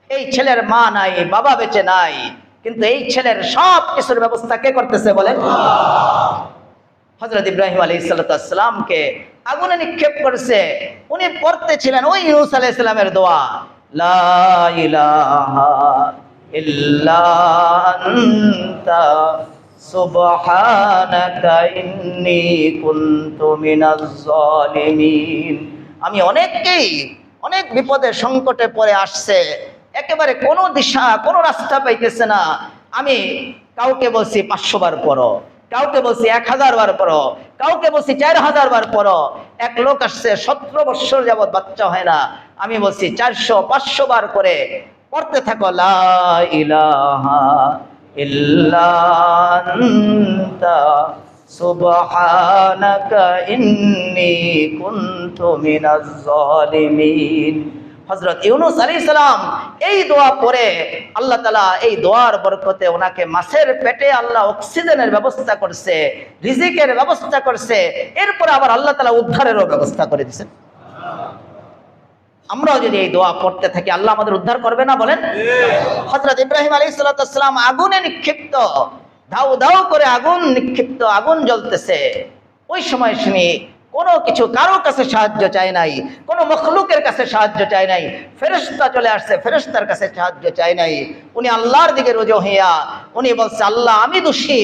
এই ছেলের মা নাই বাবা বেঁচে নাই, কিন্তু এই ছেলের সব কিছুর ব্যবস্থা কে করতেছে? বলেন হযরত ইব্রাহিম আলাইহিস সালামকে আগুনে নিক্ষেপ করেছে। উনি পড়তেছিলেন ওই ইউনূস আলাইহিস সালামের দোয়া, লা ইলাহা ইল্লা আনতা সুবহানাকা ইন্নী কুনতু মিনাজ জালিমিন। আমি অনেক বিপদে সংকটে পড়ে আসছে, একেবারে কোনো দিশা কোনো রাস্তা পাইতেছে না। আমি কাউকে বলছি 500 বার পড়ো, কাউকে বলছি 1000 বার পড়ো, কাউকে বলছি 4000 বার পড়ো। এক লোক আসছে 17 বছর যাবত বাচ্চা হয় না, আমি বলছি 400-500 বার করে পড়তে থাকো, লা ইলাহা ইল্লা আনতা সুবহানাকা ইন্নী কুনতু মিনাজ জালিমিন। হযরত ইউনূস আলাইহিস সালাম এই দোয়া পড়ে আল্লাহ তাআলা এই দোয়ার বরকতে ওনাকে মাছের পেটে আল্লাহ অক্সিজেনের ব্যবস্থা করছে, রিজিকের ব্যবস্থা করছে, এরপর আবার আল্লাহ তাআলা উদ্ধারেরও ব্যবস্থা করে দিয়েছেন। আমরাও যদি এই দোয়া পড়তে থাকি আল্লাহ আমাদের উদ্ধার করবে না বলেন? হযরত ইব্রাহিম আলাইহিস সালাম আগুনে নিক্ষিপ্ত, দাউ দাউ করে আগুন নিক্ষিপ্ত, আগুন জ্বলতেছে। ওই সময় শুনি কোনো কিছু কারো কাছে সাহায্য চায় নাই, কোনো মখলুকের কাছে সাহায্য চায় নাই, ফেরেশতা চলে আসছে, ফেরেশতার কাছে সাহায্য চায় নাই। উনি আল্লাহর দিকে রুজু হইয়া উনি বলছে, আল্লাহ আমি দোষী,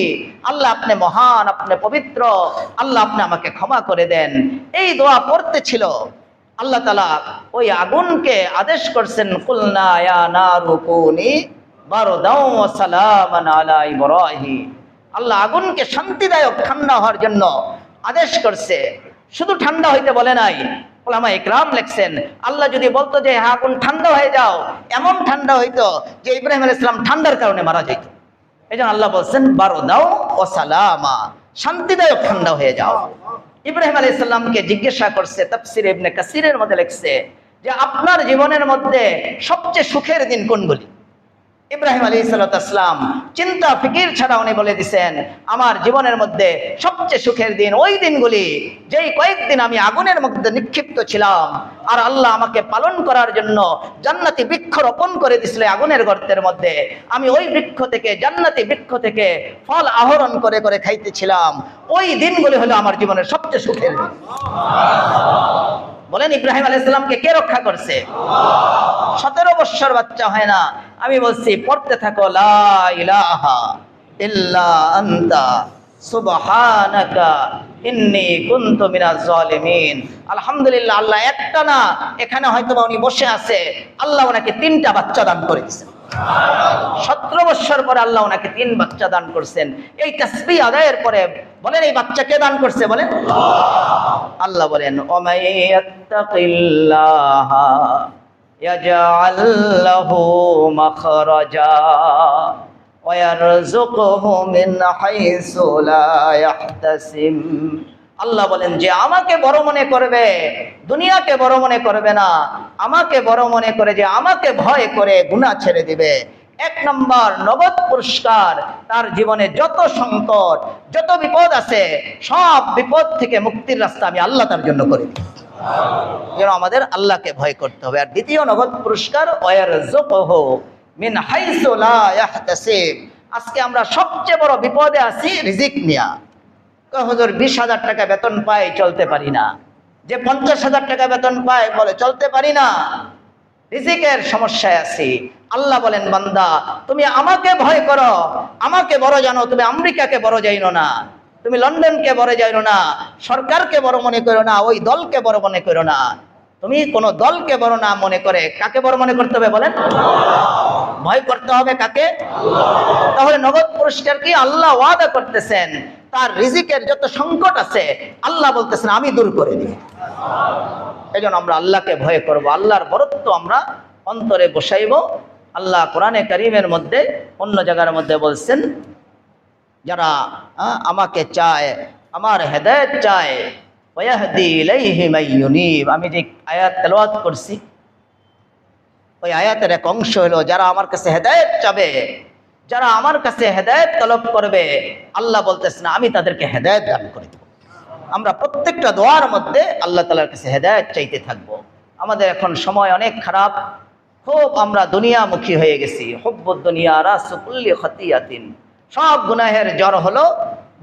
আল্লাহ আপনি মহান, আপনি পবিত্র, আল্লাহ আপনি আমাকে ক্ষমা করে দেন। এই দোয়া পড়তেছিল, আল্লাহ তাআলা ওই আগুনকে আদেশ করছেন, কুলনা ইয়া নারু কুনি বারদাও ওয়া সালামান আলা ইব্রাহিম। আল্লাহ আগুনকে শান্তিদায়ক ঠান্ডা হওয়ার জন্য আদেশ করছে, শুধু ঠান্ডা হইতে বলে নাই। ওলামা ইকরাম লিখছেন, আল্লাহ যদি বলতো যে হ্যাঁ আগুন ঠান্ডা হয়ে যাও, এমন ঠান্ডা হইতো যে ইব্রাহিম আলাইহিস সালাম ঠান্ডার কারণে মারা যেত। এজন্য আল্লাহ বলছেন বারদাও ওয়া সালামা, শান্তিদায়ক ঠান্ডা হয়ে যাও। ইব্রাহিম আলাইহিস সালামকে জিজ্ঞাসা করছে, তাফসীর ইবনে কাসিরের মধ্যে লিখছে যে আপনার জীবনের মধ্যে সবচেয়ে সুখের দিন কোনগুলি? ইব্রাহিম আলাইহিস সালাম চিন্তা ফিকির ছাড়া উনি বলে দিয়েছেন, আমার জীবনের মধ্যে সবচেয়ে সুখের দিন ওই দিনগুলি যেই কয়েকদিন আমি আগুনের মধ্যে নিক্ষিপ্ত ছিলাম, আর আল্লাহ আমাকে পালন করার জন্য জান্নাতি বৃক্ষ রোপণ করে দিয়েছিল আগুনের গর্তের মধ্যে। আমি ওই বৃক্ষ থেকে, জান্নাতি বৃক্ষ থেকে ফল আহরণ করে করে খাইতেছিলাম। ওই দিনগুলি হলো আমার জীবনের সবচেয়ে সুখের দিন। বলেন ইব্রাহিম আলাইহিস সালামকে কে রক্ষা করছে? 17 বছর বাচ্চা হয় না। আমি বলছি পড়তে থাকো, লা ইলাহা ইল্লা আনতা সুবহানাকা ইন্নী কুনতু মিনাজ জালিমিন। আলহামদুলিল্লাহ, আল্লাহ একটা না, এখানে হয়তো উনি বসে আছে, আল্লাহ ওনাকে 3টা বাচ্চা দান করে দিয়েছেন। 17 বছর পরে আল্লাহ ওনাকে 3 বাচ্চা দান করছেন। এই তাসবিহ আদায়ের পরে বলেন এই বাচ্চা কে দান করছে? বলেন আল্লাহ বলেন, ওমাইয়াত্তাকিল্লাহা ইয়াজআল লাহু মাখরাজা ওয়া ইয়ারযুকহু মিন হাইসু লা ইয়াহতাসিব। আল্লাহ বলেন যে আমাকে বড় মনে করবে, দুনিয়াকে বড় মনে করবে না, আমাকে বড় মনে করে যে আমাকে ভয় করে গুনাহ ছেড়ে দিবে, 1 নম্বর নগদ পুরস্কার। তার জীবনে যত সংকট, যত বিপদ আছে, সব বিপদ থেকে মুক্তির রাস্তা আমি আল্লাহ তার জন্য করে দিই। যেন আমাদের আল্লাহকে ভয় করতে হবে। আর দ্বিতীয় নগদ পুরস্কার, ওয়ারযুকহু মিন হাইসু লা ইয়াহতাসিব। আজকে আমরা সবচেয়ে বড় বিপদে আছি রিজিক নিয়া। হুজুর 20,000 টাকা বেতন পাই, চলতে পারি না। যে 50,000 টাকা বেতন পায় বলে চলতে পারি না, রিজিকের সমস্যায় আছি। আল্লাহ বলেন, বান্দা তুমি আমাকে ভয় করো, আমাকে বড় জানো, তুমি আমেরিকাকে বড় জানো না, তুমি লন্ডনকে বড় জানো না, সরকারকে বড় মনে করো না, ওই দলকে বড় মনে করো না। তুমি কোন দলকে বড় না মনে করে কাকে বড় মনে করতে হবে? বলেন ভয় করতে হবে কাকে? তাহলে নগদ পুরস্কার কি? আল্লাহ ওয়াদা করতেছেন তার রিজিকের যত সংকট আছে আল্লাহ বলতেছেন আমি দূর করে দিব। এই জন্য আমরা আল্লাহকে ভয় করব, আল্লাহর বরত্ব আমরা অন্তরে বসাইব। আল্লাহ কোরআনে কারীমের মধ্যে অন্য জায়গার মধ্যে বলছেন, যারা আমাকে চায়, আমার হেদায়েত চায়, ওয়াহদি ইলাইহি মাইয়ুনিব। আমি যে আয়াত তেলাওয়াত করছি, ওই আয়াতের এক অংশ হলো যারা আমার কাছে হেদায়েত চাবে, যারা আমার কাছে হেদায়েত তলব করবে, আল্লাহ বলতেছেন আমি তাদেরকে হেদায়েত দান করে দেব। আমরা প্রত্যেকটা দোয়ার মধ্যে আল্লাহ তাআলার কাছে হেদায়েত চাইতে থাকবো। আমাদের এখন সময় অনেক খারাপ, খুব আমরা দুনিয়ামুখী হয়ে গেছি। হুব্বুদ দুনিয়া রাসু কুল্লি খতিয়াতিন। সব গুনাহের জড় হলো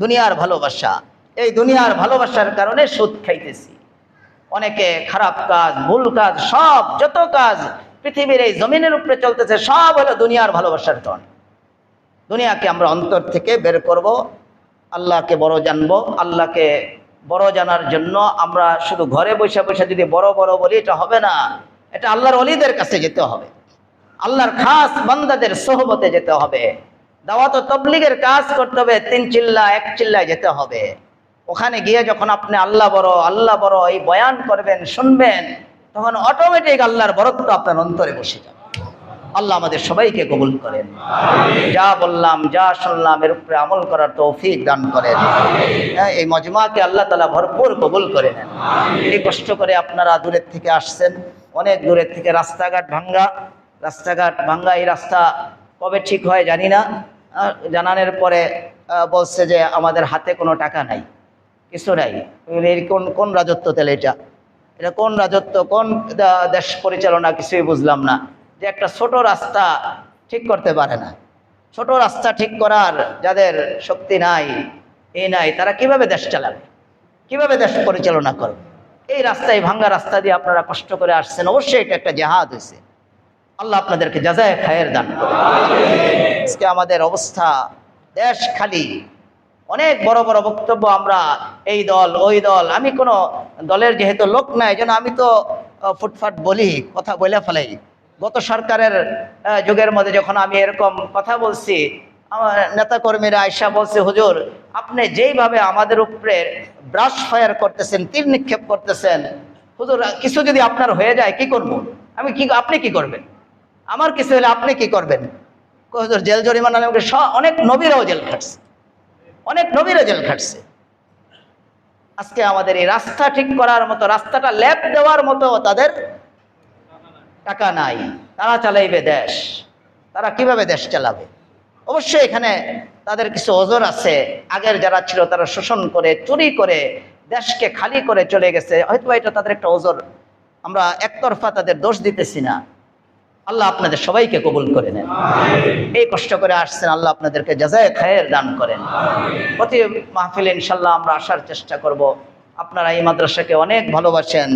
দুনিয়ার ভালোবাসা। এই দুনিয়ার ভালোবাসার কারণে সুদ খাইতেছি। অনেকে খারাপ কাজ, ভুল কাজ, সব যত কাজ পৃথিবীর এই জমিনের উপরে চলতেছে সব হলো দুনিয়ার ভালোবাসার কারণে। দুনিয়াকে আমরা অন্তর থেকে বের করব, আল্লাহকে বড় জানবো। আল্লাহকে বড় জানার জন্য আমরা শুধু ঘরে বসে বসে যদি বড় বড় বলি এটা হবে না। এটা আল্লাহর ওলিদের কাছে যেতে হবে, আল্লাহর খাস বান্দাদের সোহবতে যেতে হবে, দাওয়াত ও তাবলীগের কাজ করতে হবে, 3 চিল্লা 1 চিল্লায় যেতে হবে। ওখানে গিয়ে যখন আপনি আল্লাহ বড়, আল্লাহ বড় এই বয়ান করবেন, শুনবেন, তখন অটোমেটিক আল্লাহর বরত্ব আপনার অন্তরে বসে যাবে। আল্লাহ আমাদের সবাইকে কবুল করেন। যা বললাম, যা শুনলাম, এর উপরে আমল করার তৌফিক দান করেন। এই মজমাকে আল্লাহ তাআলা ভরপুর কবুল করে নেন। এই কষ্ট করে আপনারা দূরের থেকে আসছেন, অনেক দূরের থেকে, রাস্তাঘাট ভাঙ্গা। এই রাস্তা কবে ঠিক হয় জানি না। জানানোর পরে বলছে যে আমাদের হাতে কোনো টাকা নাই, কিছু নাই। কোন রাজত্ব তাহলে এটা কোন রাজত্ব, কোন দেশ পরিচালনা কিছুই বুঝলাম না, যে একটা ছোট রাস্তা ঠিক করতে পারে না। ছোট রাস্তা ঠিক করার যাদের শক্তি নাই, নাই, তারা কিভাবে দেশ চালাবে, কিভাবে দেশ পরিচালনা করবে? এই রাস্তায়, ভাঙ্গা রাস্তা দিয়ে আপনারা কষ্ট করে আসছেন, অবশ্যই এটা একটা জেহাদ হয়েছে। আল্লাহ আপনাদেরকে জাযায়ে খায়ের দান করে। আজকে আমাদের অবস্থা, দেশ খালি, অনেক বড় বড় বক্তব্য, আমরা এই দল ওই দল, আমি কোনো দলের যেহেতু লোক নাই যেন আমি তো ফুটফাট বলি, কথা বলে ফেলাই। গত সরকারের যুগের মধ্যে যখন আমি এরকম কথা বলছি, আমার নেতাকর্মীরা আয়সা বলছে, হুজুর আপনি যেইভাবে আমাদের উপরে ব্রাশ ফায়ার করতেছেন, তীর নিক্ষেপ করতেছেন, হুজুর কিছু যদি আপনার হয়ে যায় কি করব? আমি কি, আপনি কি করবেন? আমার কিছু হলে আপনি কি করবেন? হুজুর জেল জরিমানা, অনেক নবীরাও জেল খাটছে, অনেক নবীরা জেল খাটছে। আজকে আমাদের এই রাস্তা ঠিক করার মতো, রাস্তাটা ল্যাপ দেওয়ার মতো তাদের টাকা নাই। তারা চালাইবে দেশ, তারা কিভাবে দেশ চালাবে? অবশ্যই এখানে তাদের কিছু ওজর আছে। আগের যারা ছিল তারা শোষণ করে, চুরি করে, দেশকে খালি করে চলে গেছে, হয়তো এটা তাদের একটা ওজর। আমরা একতরফা তাদের দোষ দিতেছি না। আল্লাহ আপনাদের সবাইকে কবুল করে নেন। এই কষ্ট করে আসছেন, আল্লাহ আপনাদেরকে জাযায়ে খায়ের দান করেন। প্রতি মাহফিলে ইনশাল্লাহ আমরা আসার চেষ্টা করব। আপনারা এই মাদ্রাসাকে অনেক ভালোবাসেন।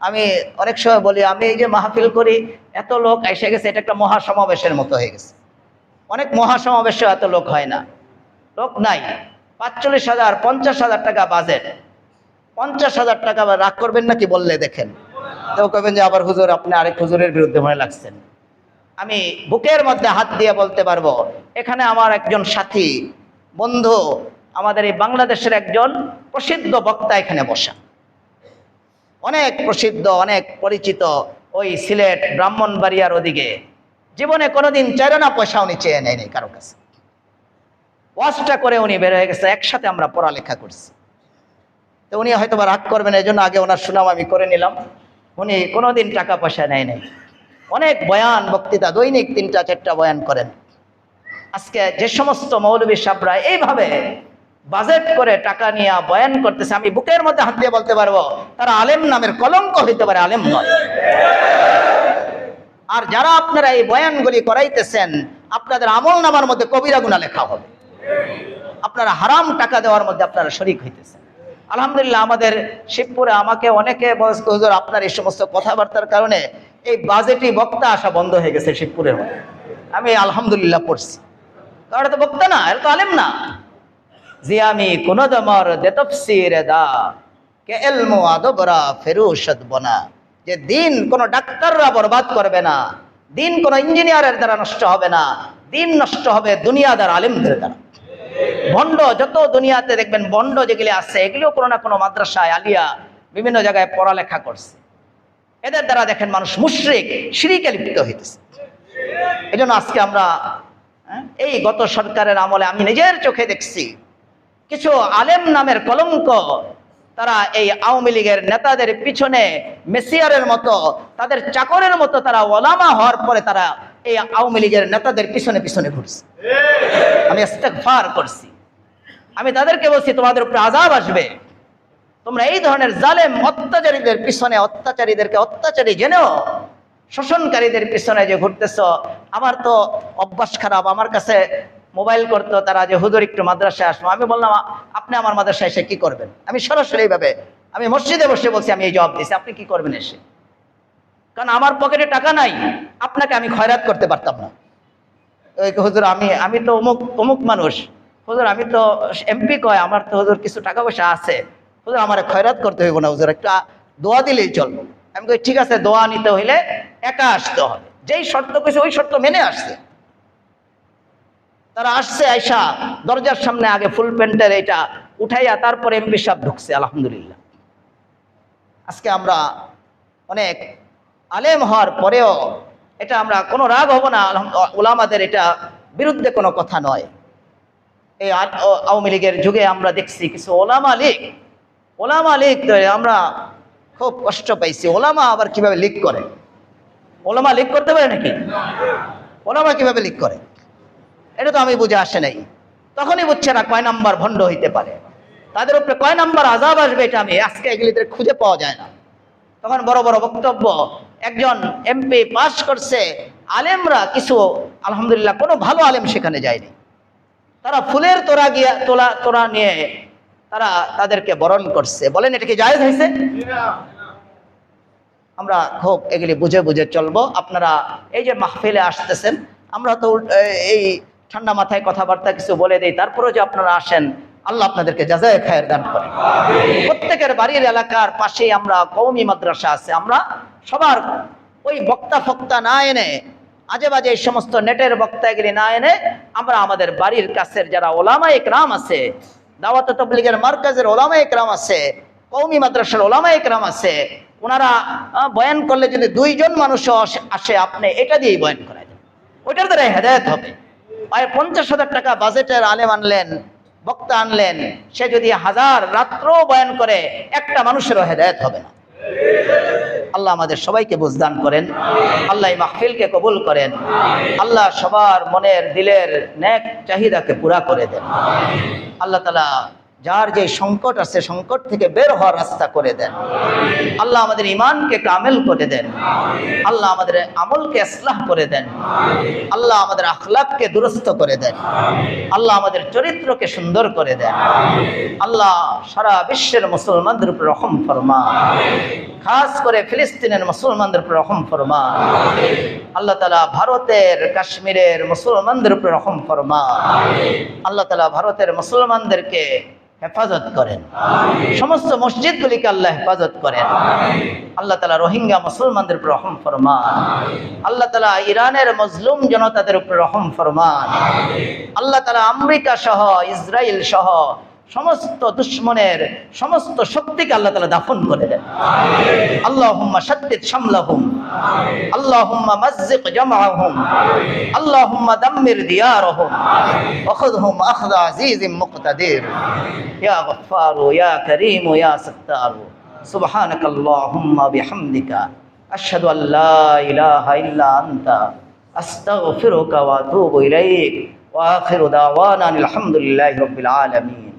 আমি অনেক সময় বলি, আমি এই যে মাহফিল করি, এত লোক এসে গেছে, এটা একটা মহাসমাবেশের মতো হয়ে গেছে। অনেক মহাসমাবেশে এত লোক হয় না, লোক নাই। ৪৫,০০০, ৫০,০০০ টাকা বাজেট, ৫০,০০০ টাকা রাগ করবেন নাকি বললে দেখেন, কেউ কবেন যে আবার হুজুর আপনি আরেক হুজুরের বিরুদ্ধে মনে লাগছেন। আমি বুকের মধ্যে হাত দিয়ে বলতে পারবো, এখানে আমার একজন সাথী বন্ধু, আমাদের এই বাংলাদেশের একজন প্রসিদ্ধ বক্তা এখানে বসা, অনেক প্রসিদ্ধ, অনেক পরিচিত, ওই সিলেট ব্রাহ্মণবাড়িয়ার ওদিকে। জীবনে কোনোদিন চারানা পয়সা উনি চেয়ে নেয়নি কারো কাছে। ওয়াজটা করে উনি বের হয়ে গেছে, একসাথে আমরা পড়ালেখা করছি। তো উনি হয়তো বা রাগ করবেন, এই জন্য আগে ওনার সুনাম আমি করে নিলাম। উনি কোনোদিন টাকা পয়সা নেয় নাই, অনেক বয়ান বক্তৃতা, দৈনিক ৩টা ৪টা বয়ান করেন। আজকে যে সমস্ত মৌলবী সাহেবরা এইভাবে বাজেট করে টাকা নিয়ে বয়ান করতেছে, আমি বুকের মধ্যে হাত দিয়ে বলতে পারবো তারা আলেম নামের কলঙ্ক হইতে পারে, আলেম নয়। আর যারা আপনারা এই বয়ানগুলি করাইতেছেন, আপনাদের আমল নামার মধ্যে কবিরা গুনাহ লেখা হবে। আপনারা হারাম টাকা দেওয়ার মধ্যে আপনারা শরীক হইতেছেন। আলহামদুলিল্লাহ আমাদের শিবপুরে আমাকে অনেকে বয়স্ক হুজুর আপনার এই সমস্ত কথাবার্তার কারণে এই বাজেটি বক্তা আসা বন্ধ হয়ে গেছে শিবপুরের মধ্যে। আমি আলহামদুলিল্লাহ পড়ছি, কারণ এটা তো বক্তা না, এটা তো আলেম না। জি আমি কোন দমর দে তফসির দা কে ইলমু আদবরা ফেরুশত বনা, যে দিন কোন ডাক্তাররা বরবাদ করবে না, দিন কোন ইঞ্জিনিয়ারের দ্বারা নষ্ট হবে না, দিন নষ্ট হবে দুনিয়াদার আলেমদের দ্বারা। ভণ্ড যত দুনিয়াতে দেখবেন, ভণ্ড যেগুলি আছে, এগুলিও কোনো না কোনো মাদ্রাসায়, আলিয়া, বিভিন্ন জায়গায় পড়ালেখা করছে। এদের দ্বারা দেখেন মানুষ মুশরিক, শিরকে লিপ্ত হইতেছে। এই জন্য আজকে আমরা এই গত সরকারের আমলে আমি নিজের চোখে দেখছি কিছু আলেম নামের কলঙ্ক, তারা এই আওয়ামী লীগের নেতাদের পিছনে মেসিয়ারের মতো, তাদের চাকরের মতো, তারা ওলামা হওয়ার পরে তারা এই আওয়ামী লীগের নেতাদের পিছনে পিছনে ঘুরছে। আমি ইস্তেগফার করছি, আমি তাদেরকে বলছি তোমাদের উপরে আযাব আসবে। তোমরা এই ধরনের জালেম অত্যাচারীদের পিছনে, অত্যাচারীদেরকে অত্যাচারী জেনেও শোষণকারীদের পিছনে যে ঘুরতেছ। আমার তো অভ্যাস খারাপ, আমার কাছে মোবাইল করতো তারা যে হুজুর একটু মাদ্রাসায় আসবো। আমি বললাম আপনি আমার মাদ্রাসায় এসে কি করবেন? আমি সরাসরি এইভাবে, আমি মসজিদে বসে বলছি, আমি এই জবাব দিয়েছি, আপনি কি করবেন এসে? কারণ আমার পকেটে টাকা নাই, আপনাকে আমি খয়রাত করতে পারতাম না। ওই হুজুর আমি তো অমুক মানুষ, হুজুর আমি তো এমপি কয়, আমার তো হুজুর কিছু টাকা পয়সা আছে, হুজুর আমার খয়রাত করতে হইব না, হুজুর একটা দোয়া দিলেই চলবো। আমি কই ঠিক আছে, দোয়া নিতে হইলে একা আসতে হবে, যেই শর্ত কইছে ওই শর্ত মেনে আসছে। তারা আসছে, আয়সা দরজার সামনে আগে ফুল প্যান্টের এটা উঠাইয়া তারপরে এমপি সাহেব ঢুকছে। আলহামদুলিল্লাহ আজকে আমরা অনেক আলেম হওয়ার পরেও এটা আমরা কোনো রাগ হব না, ওলামাদের এটা বিরুদ্ধে কোনো কথা নয়। এই আওয়ামী লীগের যুগে আমরা দেখছি কিছু ওলামা লীগ আমরা খুব কষ্ট পাইছি। ওলামা আবার কিভাবে লিগ করে? ওলামা লিগ করতে পারে নাকি? ওলামা কিভাবে লিগ করে এটা তো আমি বুঝে আসে নাই। তখনই বুঝছে না কয় নাম্বার ভণ্ড হইতে পারে, তাদের উপরে কয় নাম্বার আযাব আসবে, এটা আমি আজকে এগুলিতে খুঁজে পাওয়া যায় না। তখন বড় বড় বক্তব্য, একজন এমপি পাস করছে, আলেমরা কিছু আলহামদুলিল্লাহ কোনো ভালো আলেম সেখানে যায়নি, তারা ফুলের তোড়া নিয়ে তারা তাদেরকে বরণ করছে। বলেন এটা কি জায়েজ হয়েছে? আমরা খুব এগুলি বুঝে বুঝে চলবো। আপনারা এই যে মাহফিলে আসতেছেন, আমরা তো এই ঠান্ডা মাথায় কথাবার্তা কিছু বলে দিই, তারপরেও যে আপনারা আসেন, আল্লাহ আপনাদেরকে জাযায়ে খায়ের দান করেন। প্রত্যেকের বাড়ির এলাকার পাশেই আমরা কওমি মাদ্রাসা আছে, আমরা সবার ওই বক্তা ফক্তা না এনে, আজে বাজে এই সমস্ত নেটের বক্তাগিরি না এনে, আমরা আমাদের বাড়ির কাছের যারা ওলামায়ে ইকরাম আছে, দাওয়াত তাবলীগের মার্কাজের ওলামায়ে ইকরাম আছে, কওমি মাদ্রাসার ওলামায়ে ইকরাম আছে, ওনারা বয়ান করলে যদি 2 জন মানুষও আসে, আপনি এটা দিয়েই বয়ান করাই দেন, ওইটার দ্বারা হেদায়েত হবে। আর 50,000 টাকা বাজেটের আলেম আনলেন, বক্তা আনলেন, সে যদি 1000 রাত্রও বয়ান করে, একটা মানুষেরও হেদায়েত হবে না। আল্লাহ আমাদের সবাইকে বুঝদান করেন, আল্লাহ এই মাহফিলকে কবুল করেন, আল্লাহ সবার মনের দিলের নেক চাহিদাকে পুরা করে দেন। আল্লাহ তাআলা যার যে সংকট আছে, সংকট থেকে বের হওয়ার রাস্তা করে দেন। আল্লাহ আমাদের ঈমানকে কামেল করে দেন, আল্লাহ আমাদের আমলকে ইসলাহ করে দেন, আল্লাহ আমাদের আখলাককে দুরস্ত করে দেন, আল্লাহ আমাদের চরিত্রকে সুন্দর করে দেন। আল্লাহ সারা বিশ্বের মুসলমানদের উপর রহম ফরমান, খাস করে ফিলিস্তিনের মুসলমানদের উপর রহম ফরমান। আল্লাহ তাআলা ভারতের কাশ্মীরের মুসলমানদের উপর রহম ফরমান। আল্লাহ তাআলা ভারতের মুসলমানদেরকে হেফাজত করেন, সমস্ত মসজিদগুলিকে আল্লাহ হেফাজত করেন। আল্লাহ তাআলা রোহিঙ্গা মুসলমানদের উপর রহম ফরমান। আল্লাহ তাআলা ইরানের মজলুম জনতাদের উপর রহম ফরমান। আল্লাহ তাআলা আমেরিকা সহ ইসরায়েল সহ সমস্ত দুশ্মনের সমস্ত শক্তিকে আল্লাহ তাআলা দাফন করে দেন। আল্লাহুম্মা শাদ্দিদ শামলাহুম, আল্লাহুম্মা মাজ্জিক জামআহুম, আল্লাহুম্মা দাম্মির দিয়ারহুম ওয়া খুযহুম আখযা আজিজিম মুকতাদির। ইয়া গফফারু ইয়া কারীমু ইয়া সাত্তারু, সুবহানাকাল্লাহুম্মা বিহামদিকা আশহাদু আল লা ইলাহা ইল্লা আনতা আস্তাগফিরুকা ওয়া আতুবু ইলাইক ওয়া আখিরু দাওয়ানা আলহামদুলিল্লাহি রাব্বিল আলামিন।